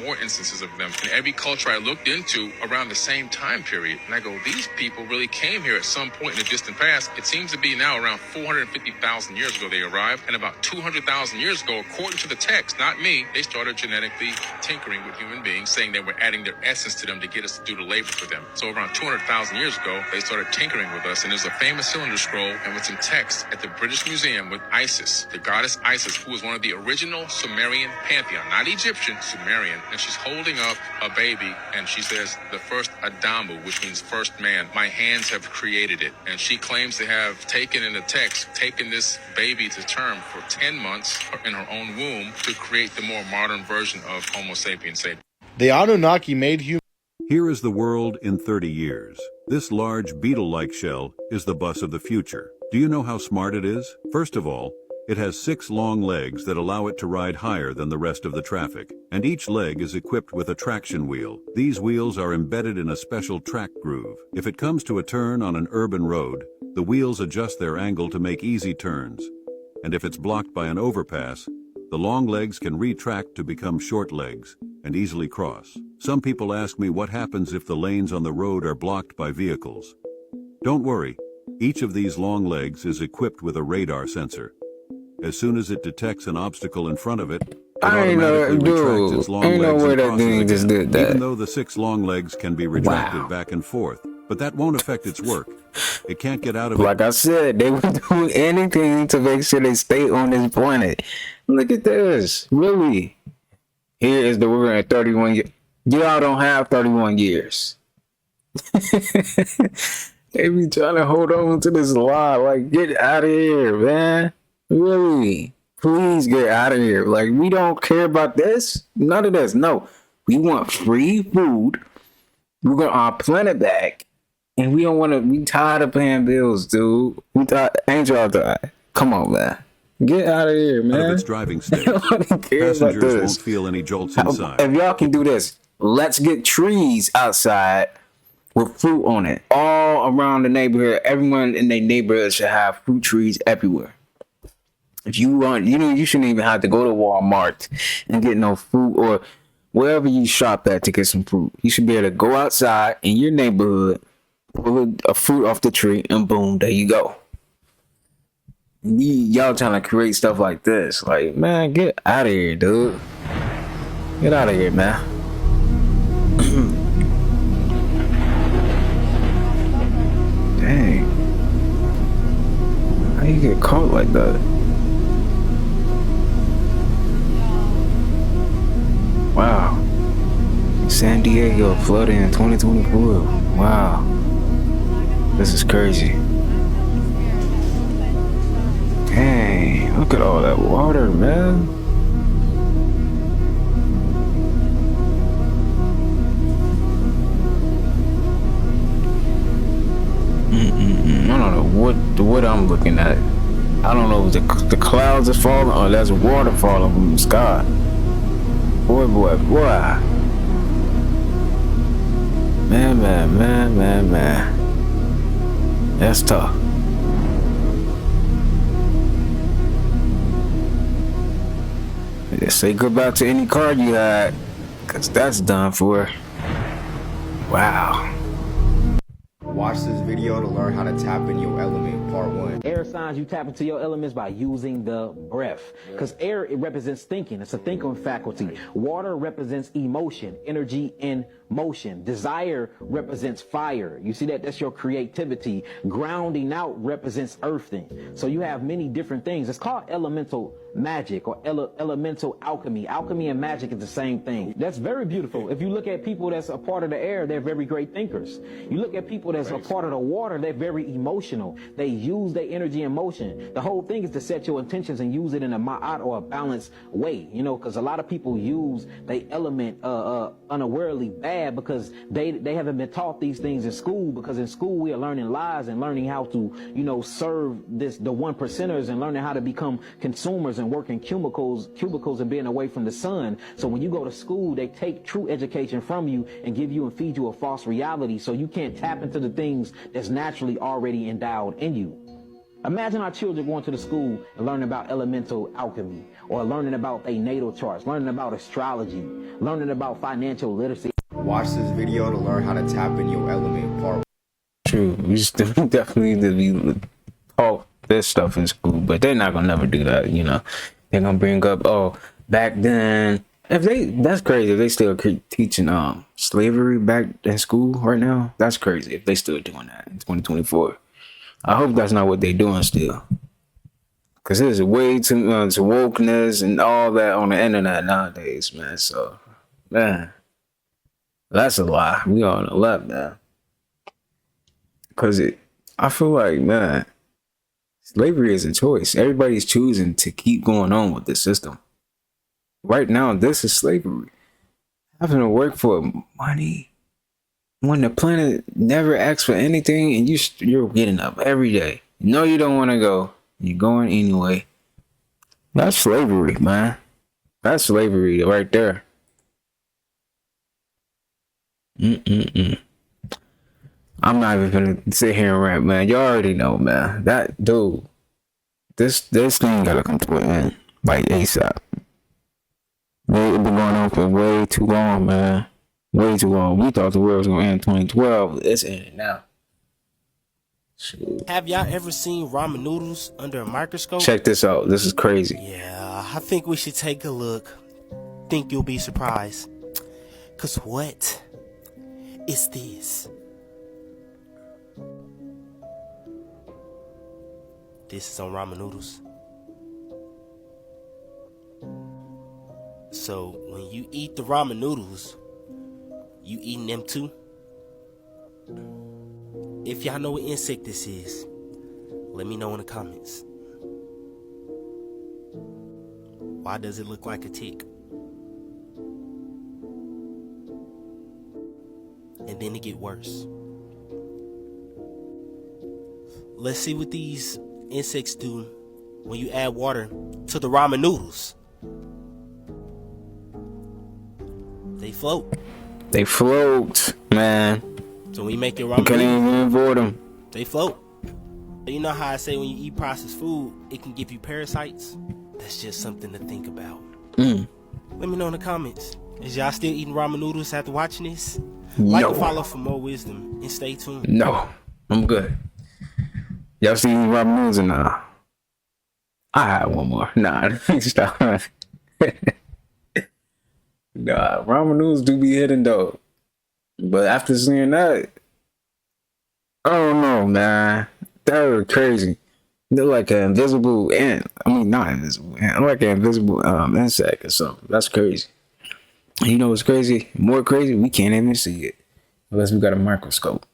of them. In every culture I looked into around the same time period. And I go, these people really came here at some point in the distant past. It seems to be now around 450,000 years ago they arrived, and about 200,000 years ago, according to the text, not me, they started genetically tinkering with human beings, saying they were adding their essence to them to get us to do the labor for them. So around 200,000 years ago, they started tinkering with us, and there's a famous cylinder scroll, and it's in text at the British Museum with Isis, the goddess Isis, who was one of the original Sumerian pantheon, not Egyptian, Sumerian, and she's holding up a baby, and she says, the first Adamu, which means first man, my hands have created it. And she claims to have taken in the text, taken this baby to term for 10 months in her own womb to create the more modern version of Homo sapiens sapiens. The Anunnaki made humans. Here is the world in 30 years. This large beetle-like shell is the bus of the future. Do you know how smart it is? First of all, it has 6 long legs that allow it to ride higher than the rest of the traffic, and each leg is equipped with a traction wheel. These wheels are embedded in a special track groove. If it comes to a turn on an urban road, the wheels adjust their angle to make easy turns. And if it's blocked by an overpass, the long legs can retract to become short legs and easily cross. Some people ask me what happens if the lanes on the road are blocked by vehicles. Don't worry, each of these long legs is equipped with a radar sensor. As soon as it detects an obstacle in front of it, it automatically retracts its long legs and crosses again, even though the 6 long legs can be retracted back and forth. But that won't affect its work. It can't get out of it. Like I said, they would do anything to make sure they stay on this planet. Look at this. Really? Here is the we're at 31 years. Y'all don't have 31 years. They be trying to hold on to this lie. Like, get out of here, man. Really? Please get out of here. Like, we don't care about this. None of this. No. We want free food. We're going our planet back. And we don't want to. We tired of paying bills, dude. We tired. Ain't y'all tired? Come on, man. Get out of here, man. Out of its driving state. Passengers won't feel any jolts inside. If y'all can do this, let's get trees outside with fruit on it. All around the neighborhood. Everyone in their neighborhood should have fruit trees everywhere. If you want, you shouldn't even have to go to Walmart and get no fruit or wherever you shop at to get some fruit. You should be able to go outside in your neighborhood, pull a fruit off the tree, and boom, there you go. Y'all trying to create stuff like this. Like, man, get out of here, dude. Get out of here, man. Dang. How you get caught like that? Wow. San Diego flooded in 2024. Wow. This is crazy. Dang, look at all that water, man. I don't know what I'm looking at. I don't know if the clouds are falling or that's water falling from the sky. Boy. Man. That's tough. Say goodbye to any car you had, cause that's done for. Wow. Watch this video to learn how to tap in your element, part 1. Air signs, you tap into your elements by using the breath. Because air, it represents thinking. It's a thinking faculty. Water represents emotion, energy in motion. Desire represents fire. You see that? That's your creativity. Grounding out represents earthing. So you have many different things. It's called elemental magic or elemental alchemy. Alchemy and magic is the same thing. That's very beautiful. If you look at people that's a part of the air, they're very great thinkers. You look at people that's a part of the water, they're very emotional. They use their energy and motion. The whole thing is to set your intentions and use it in a ma'at or a balanced way, you know, because a lot of people use their element unawarely bad because they haven't been taught these things in school, because in school we are learning lies and learning how to, you know, serve the 1%ers and learning how to become consumers and work in cubicles and being away from the sun. So when you go to school, they take true education from you and give you and feed you a false reality, so you can't tap into the things that's naturally already endowed in you. Imagine our children going to the school and learning about elemental alchemy, or learning about their natal charts, learning about astrology, learning about financial literacy. Watch this video to learn how to tap in your element, part 1. True, we definitely need to be taught this stuff in school, but they're not gonna never do that. You know, they're gonna bring up, oh, back then. That's crazy. If they still teaching slavery back in school right now, that's crazy. If they still doing that in 2024, I hope that's not what they doing still. Cause there's way too much wokeness and all that on the internet nowadays, man. So, man, that's a lie. We on the left, man. Cause I feel like, man, slavery is a choice. Everybody's choosing to keep going on with this system. Right now, this is slavery. Having to work for money when the planet never asks for anything, and you're getting up every day. You know you don't want to go. You're going anyway. That's slavery, man. That's slavery right there. I'm not even gonna sit here and rant, man. You already know, man. That dude, this thing gotta come to an end, like ASAP. It's been going on for way too long, man. Way too long. We thought the world was gonna end in 2012. It's ending now. Shoot. Have y'all ever seen ramen noodles under a microscope? Check this out. This is crazy. Yeah, I think we should take a look. Think you'll be surprised. Cause what is this? This is on ramen noodles. So when you eat the ramen noodles, you eating them too? If y'all know what insect this is, let me know in the comments. Why does it look like a tick? And then it get worse. Let's see what these insects do when you add water to the ramen noodles. They float. They float, man. So when you make your ramen, you can't even avoid them. They float. You know how I say when you eat processed food, it can give you parasites? That's just something to think about. Let me know in the comments. Is y'all still eating ramen noodles after watching this? Like and follow for more wisdom and stay tuned. No, I'm good. Y'all see ramen noodles or nah? I had one more. Nah, stop. Nah, ramen noodles do be hidden though. But after seeing that, I don't know, man. That was crazy. They're like an invisible ant. I mean, not invisible ant. Like an invisible insect or something. That's crazy. And you know what's crazy? More crazy, we can't even see it unless we got a microscope.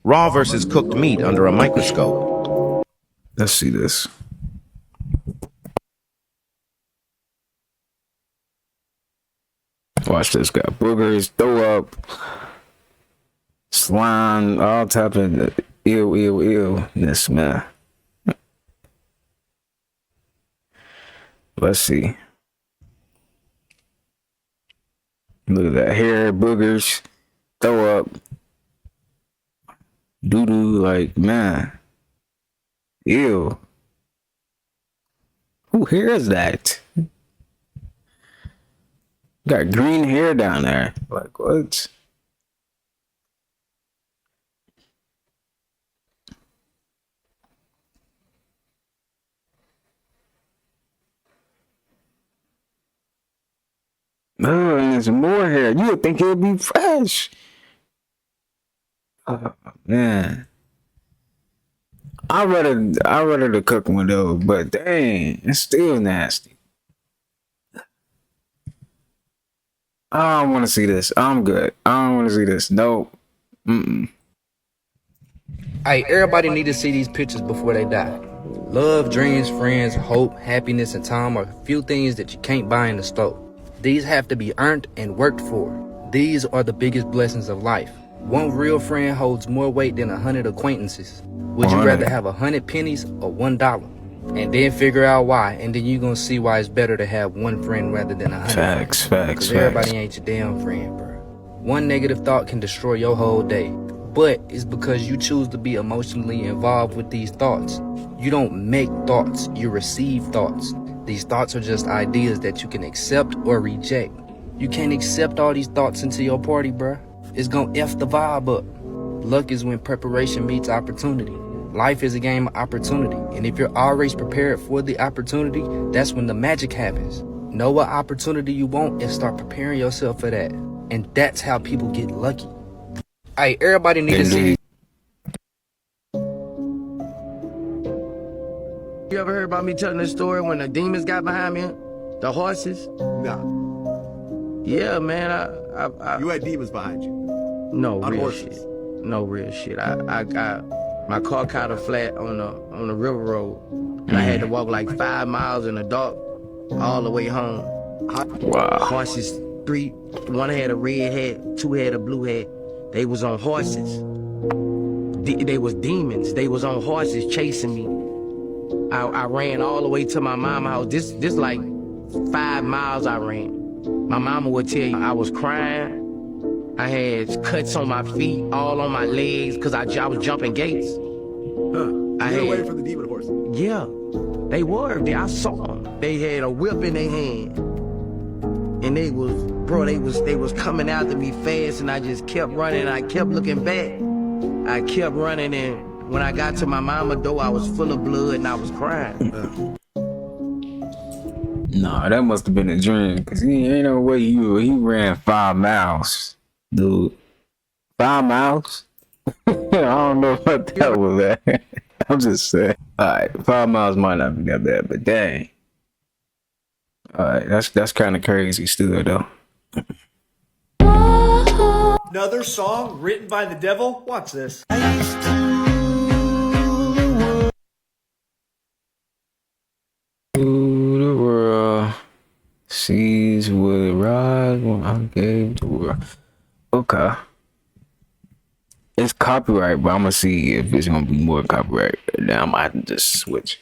Raw versus cooked meat under a microscope. Let's see this. Watch this. Got boogers, throw up, slime, all type of illness, man. Let's see. Look at that hair, boogers, throw up, doo-doo, like, man. Ew. Who hair is that? Got green hair down there. Like, what? Oh, and there's more hair. You would think it would be fresh. Oh, man. I'd rather the cook one though, but dang, it's still nasty. I don't want to see this. I'm good. I don't want to see this. Nope. Hey, everybody need to see these pictures before they die. Love, dreams, friends, hope, happiness, and time are a few things that you can't buy in the store. These have to be earned and worked for. These are the biggest blessings of life. One real friend holds more weight than 100 acquaintances. Would you rather have 100 pennies or $1? And then figure out why, and then you're gonna see why it's better to have one friend rather than 100. Facts. Because everybody ain't your damn friend, bro. One negative thought can destroy your whole day. But it's because you choose to be emotionally involved with these thoughts. You don't make thoughts, you receive thoughts. These thoughts are just ideas that you can accept or reject. You can't accept all these thoughts into your party, bruh. It's gonna F the vibe up. Luck is when preparation meets opportunity. Life is a game of opportunity. And if you're always prepared for the opportunity, that's when the magic happens. Know what opportunity you want and start preparing yourself for that. And that's how people get lucky. Hey, everybody need to see. You ever heard about me telling this story when the demons got behind me? The horses? No. Yeah, man. You had demons behind you. No On real horses. shit. No real shit. I got my car caught a flat on the river road, and I had to walk like 5 miles in the dark all the way home. Wow. Horses, 3. One had a red hat, 2 had a blue hat. They was on horses. They was demons. They was on horses chasing me. I ran all the way to my mama's house. This like 5 miles I ran. My mama would tell you I was crying. I had cuts on my feet, all on my legs, because I was jumping gates. I had away from the demon horses. Yeah, they were. I saw them. They had a whip in their hand. And they was coming after me fast, and I just kept running. I kept looking back. I kept running, and when I got to my mama door, I was full of blood, and I was crying. Nah, that must have been a dream, because he ain't no way he ran 5 miles, dude. 5 miles? I don't know what that was at. I'm just saying. Alright, 5 miles might not be that bad, but dang. Alright, that's kind of crazy still, though. Another song written by the devil? Watch this. The world sees what rise when I gave the world. Okay. It's copyright, but I'm gonna see if it's gonna be more copyright. Now I might have to just switch.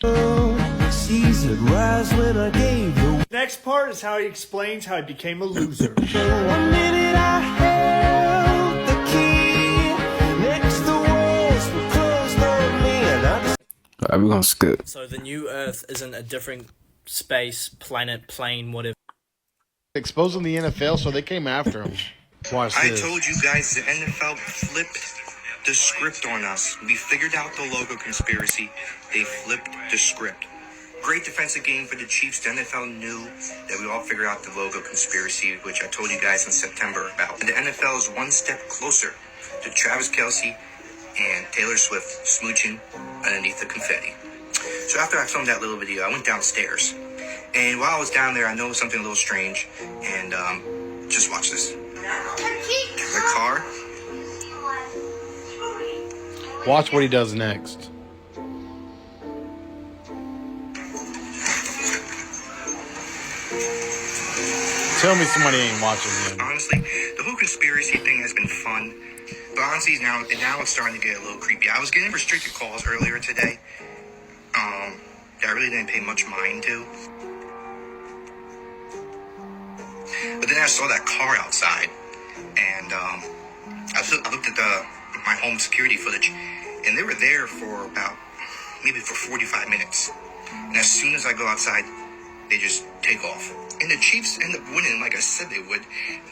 Next part is how he explains how he became a loser. One minute I held the key, next the walls were closed on me, and Alright, we're gonna skip. So the new Earth isn't a different space, planet, plane, whatever. Exposing the NFL, so they came after him. Watch I this. told you guys the NFL flipped the script on us. We figured out the logo conspiracy. They flipped the script. Great defensive game for the Chiefs. The NFL knew that we all figured out the logo conspiracy, which I told you guys in September about. The NFL is one step closer to Travis Kelce and Taylor Swift smooching underneath the confetti. So after I filmed that little video, I went downstairs. And while I was down there, I noticed something a little strange. And just watch this. The car. Watch what he does next. Tell me somebody ain't watching him. Honestly, the whole conspiracy thing has been fun. But honestly, now it's starting to get a little creepy. I was getting restricted calls earlier today. That I really didn't pay much mind to. But then I saw that car outside. And I looked at my home security footage, and they were there for about, maybe for 45 minutes. And as soon as I go outside, they just take off. And the Chiefs end up winning, like I said they would,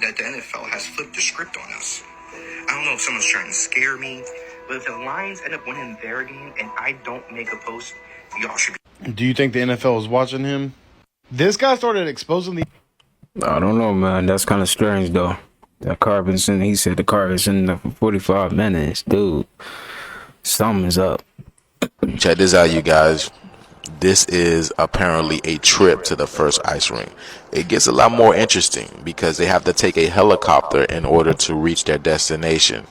that the NFL has flipped the script on us. I don't know if someone's trying to scare me, but if the Lions end up winning their game and I don't make a post, y'all should be. Do you think the NFL is watching him? This guy started exposing the... I don't know, man. That's kind of strange, though. That car been sitting, he said the car is in there for 45 minutes. Dude, something's up. Check this out, you guys. This is apparently a trip to the first ice rink. It gets a lot more interesting because they have to take a helicopter in order to reach their destination.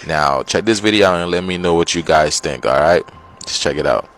Now, check this video out and let me know what you guys think, alright? Just check it out.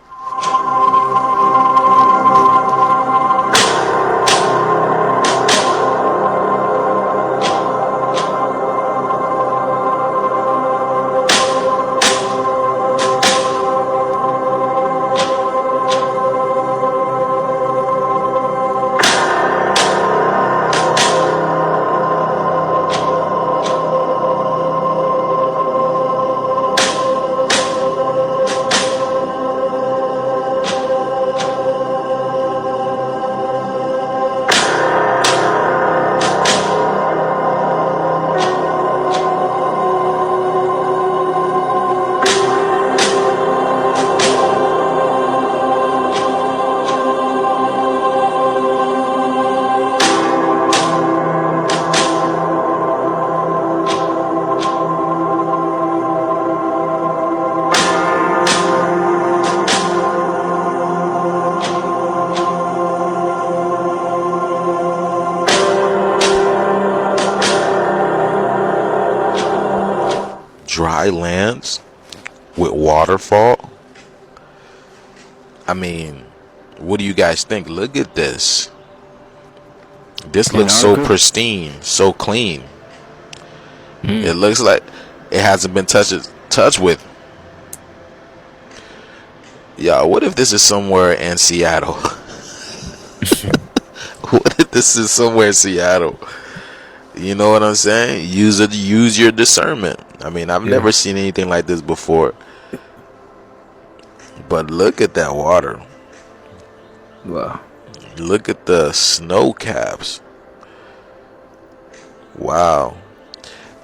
dry lands with Waterfall. I mean, what do you guys think? Look at this. This looks so pristine, so clean. It looks like it hasn't been touched with. Yeah, what if this is somewhere in Seattle? What if this is somewhere in Seattle? You know what I'm saying? Use your discernment. I mean, I've never seen anything like this before. But look at that water. Wow. Look at the snow caps. Wow.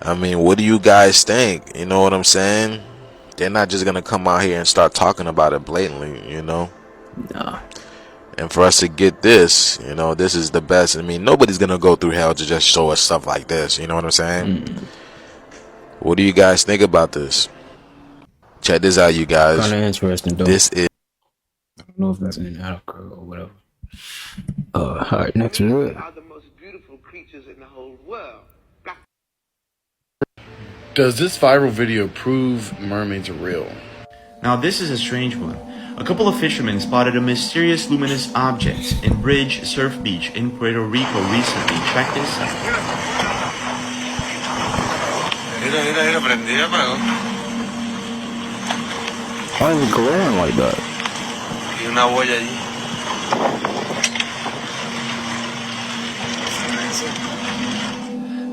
I mean, what do you guys think? You know what I'm saying? They're not just gonna come out here and start talking about it blatantly, you know? Nah. And for us to get this, you know, this is the best. I mean, nobody's gonna go through hell to just show us stuff like this. You know what I'm saying? What do you guys think about this? Check this out, you guys. Kind of interesting, though. This is. I don't know if that's an Anunaki or whatever. Alright, next one. Does this viral video prove mermaids are real? Now this is a strange one. A couple of fishermen spotted a mysterious luminous object in Bridge Surf Beach in Puerto Rico recently. Check this out. Why is it glowing like that?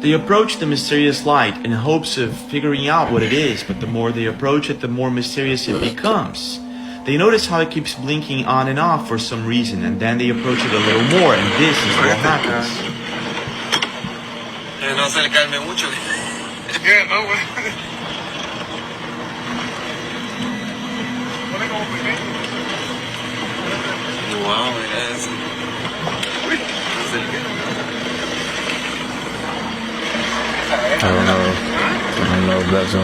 They approach the mysterious light in hopes of figuring out what it is, but the more they approach it, the more mysterious it becomes. They notice how it keeps blinking on and off for some reason, and then they approach it a little more, and this is what happens. I don't know if that's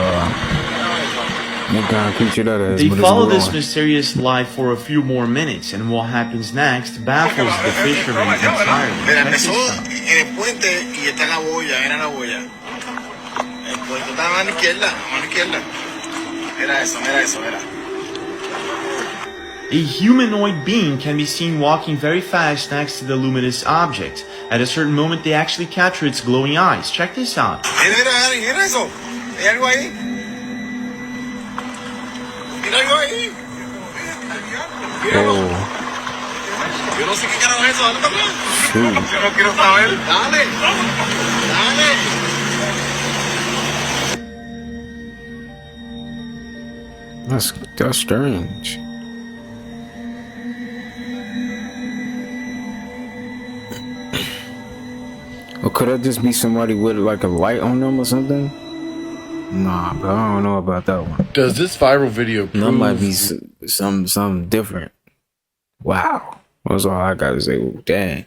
what kind of creature that is. They but follow it's this glowing. mysterious light for a few more minutes, and what happens next baffles the fishermen entirely. Mira, Check this empezó out. en el puente y está en la boya, era la boya. El puente está a mano izquierda, Mira eso, mira. A humanoid being can be seen walking very fast next to the luminous object. At a certain moment, they actually capture its glowing eyes. Check this out. Mira eso. Hay algo ahí. Mira algo ahí. Míralo. Yo no sé qué carajo es eso. Dale para atrás. Yo no quiero saber. Dale. That's strange. Or could that just be somebody with like a light on them or something? Nah, but I don't know about that one. Does this viral video prove... That might be something different. Wow. That's all I gotta say. Ooh, dang.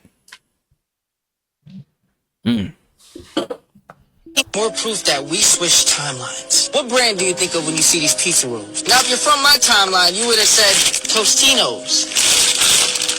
More proof that we switched timelines. What brand do you think of when you see these pizza rolls? Now, if you're from my timeline, you would have said Tostinos.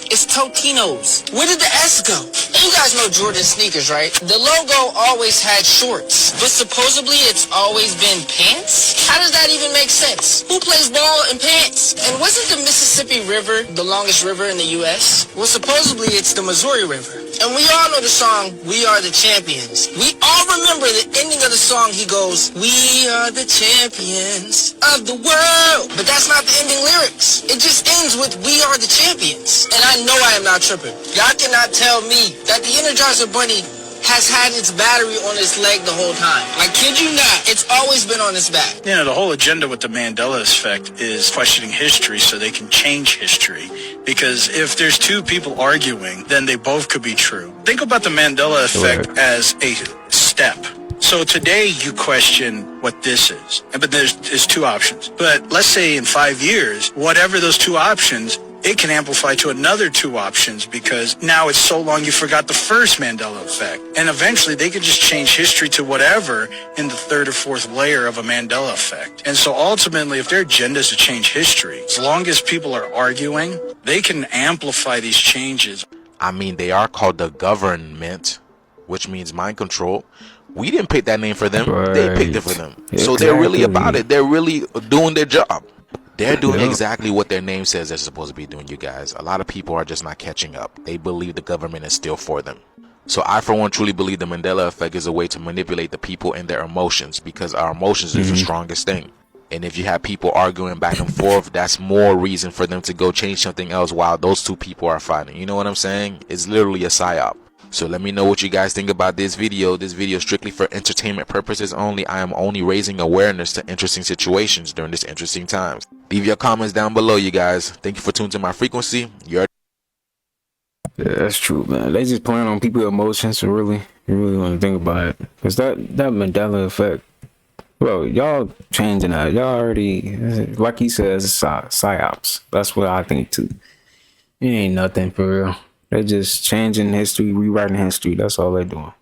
It's Totino's. Where did the S go? You guys know Jordan sneakers, right? The logo always had shorts, but supposedly it's always been pants? How does that even make sense? Who plays ball in pants? And wasn't the Mississippi River the longest river in the U.S.? Well, supposedly it's the Missouri River. And we all know the song, We Are the Champions. We all remember the ending of the song, he goes, we are the champions of the world. But that's not the ending lyrics. It just ends with, we are the champions. And I know I am not tripping. Y'all cannot tell me that the Energizer Bunny has had its battery on its leg the whole time. I kid you not, it's always been on its back. You know, the whole agenda with the Mandela effect is questioning history so they can change history. Because if there's two people arguing, then they both could be true. Think about the Mandela effect as a step. So today you question what this is. But there's two options. But let's say in 5 years, whatever those two options, it can amplify to another two options because now it's so long you forgot the first Mandela effect. And eventually they could just change history to whatever in the third or fourth layer of a Mandela effect. And so ultimately, if their agenda is to change history, as long as people are arguing, they can amplify these changes. I mean, they are called the government, which means mind control, We didn't pick that name for them. They picked it for them. So Exactly. they're really about it. They're really doing their job. They're doing Yep. exactly what their name says they're supposed to be doing, you guys. A lot of people are just not catching up. They believe the government is still for them. So I, for one, truly believe the Mandela effect is a way to manipulate the people and their emotions, because our emotions is the strongest thing. And if you have people arguing back and forth, that's more reason for them to go change something else while those two people are fighting. You know what I'm saying? It's literally a psyop. So let me know what you guys think about this video. This video is strictly for entertainment purposes only. I am only raising awareness to interesting situations during this interesting times. Leave your comments down below, you guys. Thank you for tuning to my frequency. You're Yeah, that's true, man. They just playing on people's emotions. So really, you really want to think about it, because that Mandela effect. Bro, y'all changing that. Y'all already, like he says, psyops. That's what I think too. It ain't nothing for real. They're just changing history, rewriting history. That's all they're doing.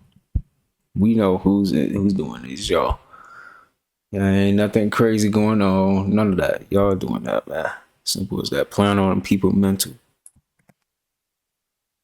We know who's doing this, y'all. Yeah, ain't nothing crazy going on. None of that. Y'all doing that, man. Simple as that. Playing on people mental.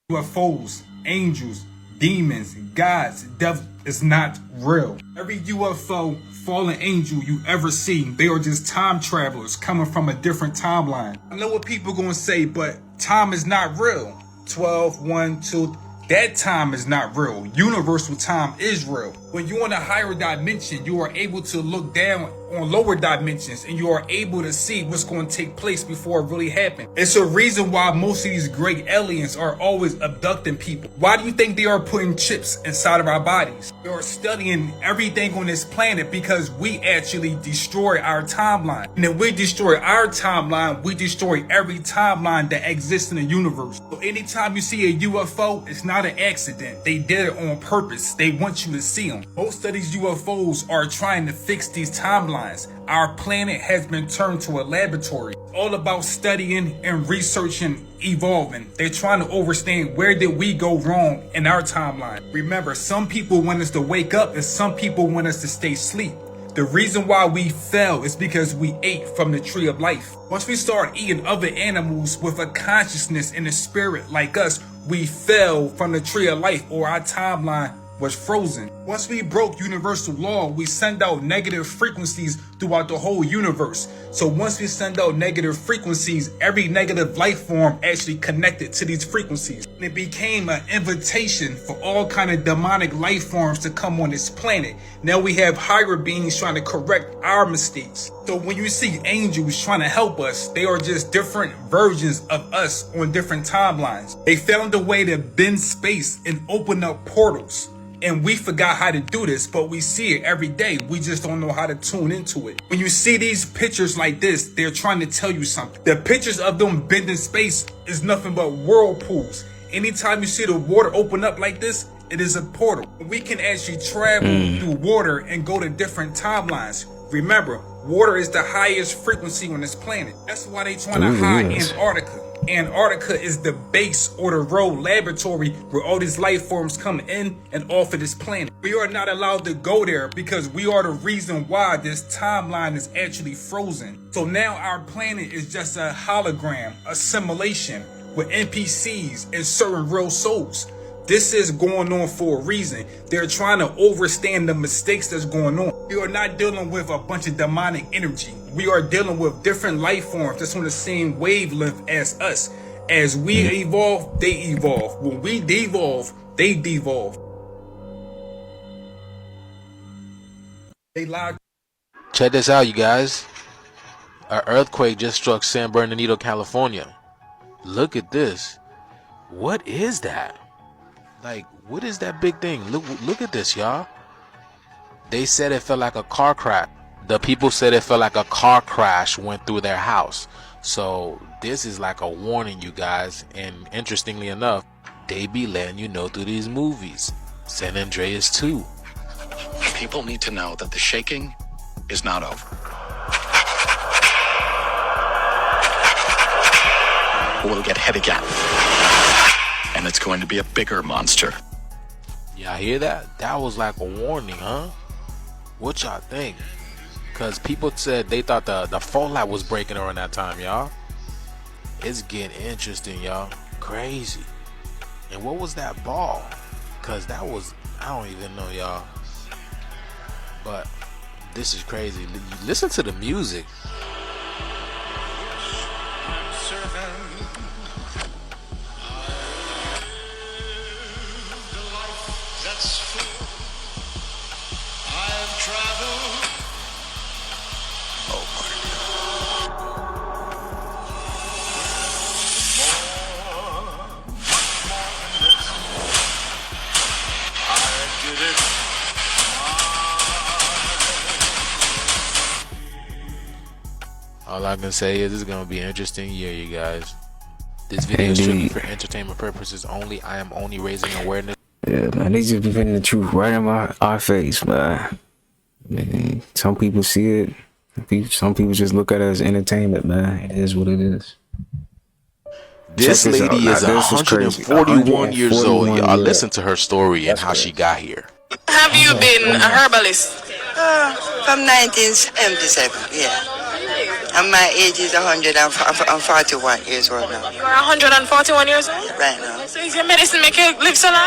UFOs, angels, demons, gods, devil is not real. Every UFO, fallen angel you ever see, they are just time travelers coming from a different timeline. I know what people gonna say, but time is not real. 12, 1, 2, that time is not real. Universal time is real. When you're in a higher dimension, you are able to look down on lower dimensions and you are able to see what's going to take place before it really happens. It's a reason why most of these great aliens are always abducting people. Why do you think they are putting chips inside of our bodies? They are studying everything on this planet because we actually destroy our timeline. And if we destroy our timeline, we destroy every timeline that exists in the universe. So anytime you see a UFO, it's not an accident. They did it on purpose. They want you to see them. Most of these UFOs are trying to fix these timelines. Our planet has been turned to a laboratory. It's all about studying and researching, evolving. They're trying to understand where did we go wrong in our timeline. Remember, some people want us to wake up and some people want us to stay asleep. The reason why we fell is because we ate from the tree of life. Once we start eating other animals with a consciousness and a spirit like us, we fell from the tree of life, or our timeline was frozen. Once we broke universal law, we send out negative frequencies throughout the whole universe. So once we send out negative frequencies, every negative life form actually connected to these frequencies. And it became an invitation for all kind of demonic life forms to come on this planet. Now we have higher beings trying to correct our mistakes. So when you see angels trying to help us, they are just different versions of us on different timelines. They found a way to bend space and open up portals. And we forgot how to do this, but we see it every day. We just don't know how to tune into it. When you see these pictures like this, they're trying to tell you something. The pictures of them bending space is nothing but whirlpools. Anytime you see the water open up like this, it is a portal. We can actually travel through water and go to different timelines. Remember, water is the highest frequency on this planet. That's why they're trying to hide Antarctica. Antarctica is the base or the road laboratory where all these life forms come in and off of this planet. We are not allowed to go there because we are the reason why this timeline is actually frozen. So now our planet is just a hologram, a simulation with NPCs and certain real souls. This is going on for a reason. They're trying to overstand the mistakes that's going on. We are not dealing with a bunch of demonic energy. We are dealing with different life forms that's on the same wavelength as us. As we evolve, they evolve. When we devolve, they devolve. They lie. Check this out, you guys. An earthquake just struck San Bernardino, California. Look at this. What is that? Like, what is that big thing? Look at this, y'all. They said it felt like a car crash. The people said it felt like a car crash went through their house. So this is like a warning, you guys. And interestingly enough, they be letting you know through these movies. San Andreas 2. People need to know that the shaking is not over. We'll get hit again. And it's going to be a bigger monster. Y'all hear that? That was like a warning, huh? What y'all think? Because people said they thought the phone light was breaking around that time, y'all. It's getting interesting, y'all. Crazy. And what was that ball? Because that was, I don't even know, y'all. But this is crazy. Listen to the music. All I can say is this is gonna be an interesting year, you guys. This video is strictly for entertainment purposes only. I am only raising awareness. Yeah, man, they just be putting the truth right in our face, man. Some people see it. Some people just look at it as entertainment, man. It is what it is. This lady is 141 years old. Y'all listen to her story and how she got here. Have you been a herbalist? From 1977, yeah. And my age is 141 years old now. You are 141 years old? Right now. So is your medicine make you live so long?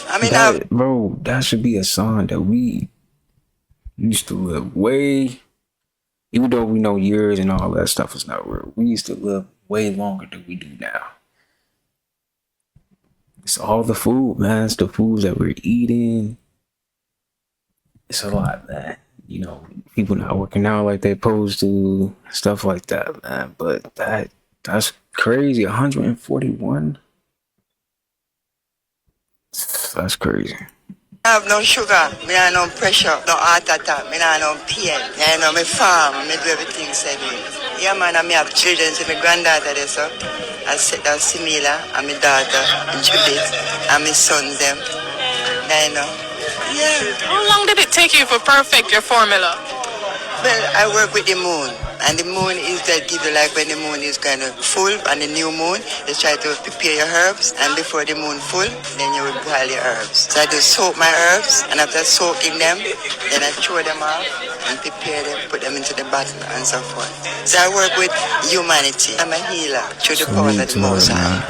I mean, bro, that should be a sign that we used to live way, even though we know years and all that stuff is not real, we used to live way longer than we do now. It's all the food, man. It's the foods that we're eating. It's a lot, man. You know, people not working out like they're supposed to, stuff like that, man. But that's crazy. 141. That's crazy. I have no sugar, me have no pressure, no heart attack, me have no pain. I know me farm, me do everything said me. Yeah man, I have children, so my granddaughter there, so I said that Simila, and my daughter, Judith, and my son them. I know. Yeah. How long did it take you to perfect your formula? Well, I work with the moon, and the moon is that give you like when the moon is kind of full, and the new moon, you try to prepare your herbs, and before the moon full, then you will boil your herbs. So I do soak my herbs, and after soaking them, then I throw them off, and prepare them, put them into the bottle, and so forth. So I work with humanity. I'm a healer through the power of the Most High.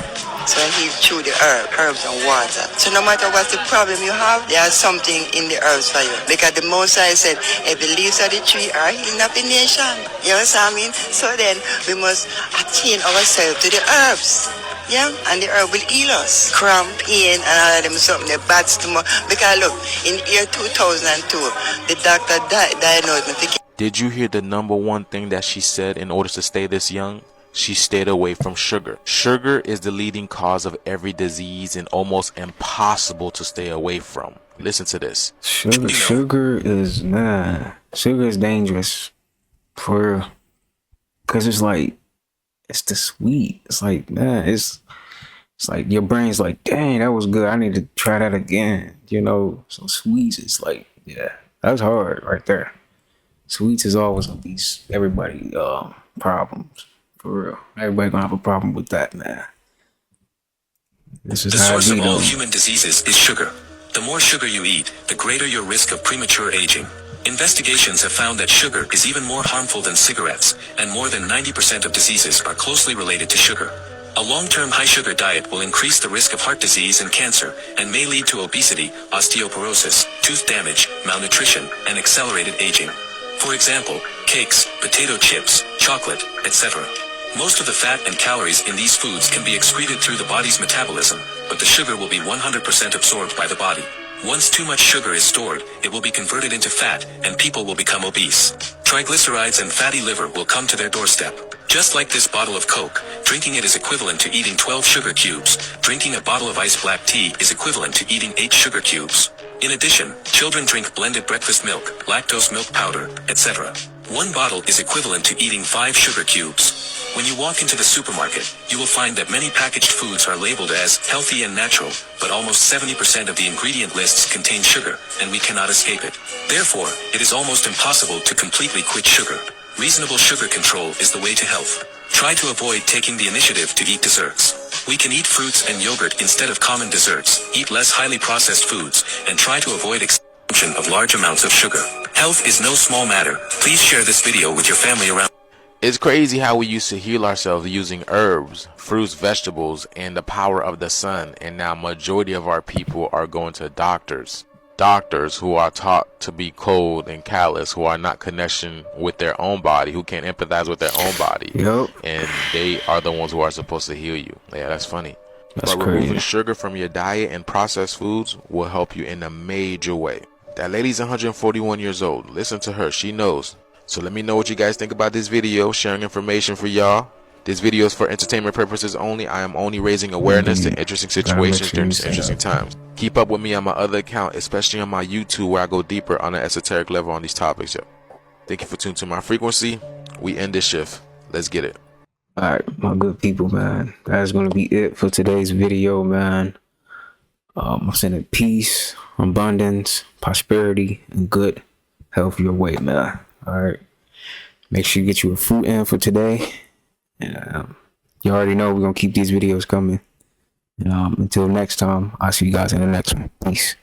So I heal through the herbs and water. So no matter what the problem you have, there's something in the herbs for you. Because the Most High said, every leaves of the tree are healing up the nation. You know what I mean? So then we must attune ourselves to the herbs. Yeah, and the herb will heal us. Cramp, pain, and all of them something, the bad stomach. Because look, in the year 2002, the doctor diagnosed me. Did you hear the number one thing that she said in order to stay this young? She stayed away from sugar. Sugar is the leading cause of every disease and almost impossible to stay away from. Listen to this. Sugar is dangerous for real. Cause it's like, it's the sweet. It's like, man, it's like your brain's like, dang, that was good. I need to try that again. You know, so sweets, it's like, yeah, that's hard right there. Sweets is always gonna be everybody problems. For real. Everybody gonna have a problem with that, man. This is the how source I of be all though. human diseases is sugar. The more sugar you eat, the greater your risk of premature aging. Investigations have found that sugar is even more harmful than cigarettes, and more than 90% of diseases are closely related to sugar. A long-term high-sugar diet will increase the risk of heart disease and cancer, and may lead to obesity, osteoporosis, tooth damage, malnutrition, and accelerated aging. For example, cakes, potato chips, chocolate, etc. Most of the fat and calories in these foods can be excreted through the body's metabolism, but the sugar will be 100% absorbed by the body. Once too much sugar is stored, it will be converted into fat, and people will become obese. Triglycerides and fatty liver will come to their doorstep. Just like this bottle of Coke, drinking it is equivalent to eating 12 sugar cubes. Drinking a bottle of iced black tea is equivalent to eating 8 sugar cubes. In addition, children drink blended breakfast milk, lactose milk powder, etc. One bottle is equivalent to eating 5 sugar cubes. When you walk into the supermarket, you will find that many packaged foods are labeled as healthy and natural, but almost 70% of the ingredient lists contain sugar, and we cannot escape it. Therefore, it is almost impossible to completely quit sugar. Reasonable sugar control is the way to health. Try to avoid taking the initiative to eat desserts. We can eat fruits and yogurt instead of common desserts, eat less highly processed foods, and try to avoid consumption of large amounts of sugar. Health is no small matter. Please share this video with your family around. It's crazy how we used to heal ourselves using herbs, fruits, vegetables, and the power of the sun, and now majority of our people are going to doctors. doctors who are taught to be cold and callous, who are not connection with their own body, who can't empathize with their own body. Yep. And they are the ones who are supposed to heal you. Yeah, that's funny. That's But removing crazy. sugar from your diet and processed foods will help you in a major way. That lady's 141 years old. Listen to her. She knows. So let me know what you guys think about this video. Sharing information for y'all. This video is for entertainment purposes only. I am only raising awareness to interesting situations during these interesting times. Keep up with me on my other account, especially on my YouTube, where I go deeper on an esoteric level on these topics. Yo. Thank you for tuning to my frequency. We end this shift. Let's get it. All right, my good people, man. That's gonna be it for today's video, man. I'm sending peace, abundance, prosperity, and good health your way, man. All right. Make sure you get you a fruit in for today. And you already know we're gonna keep these videos coming. Until next time, I'll see you guys in the next one. Peace.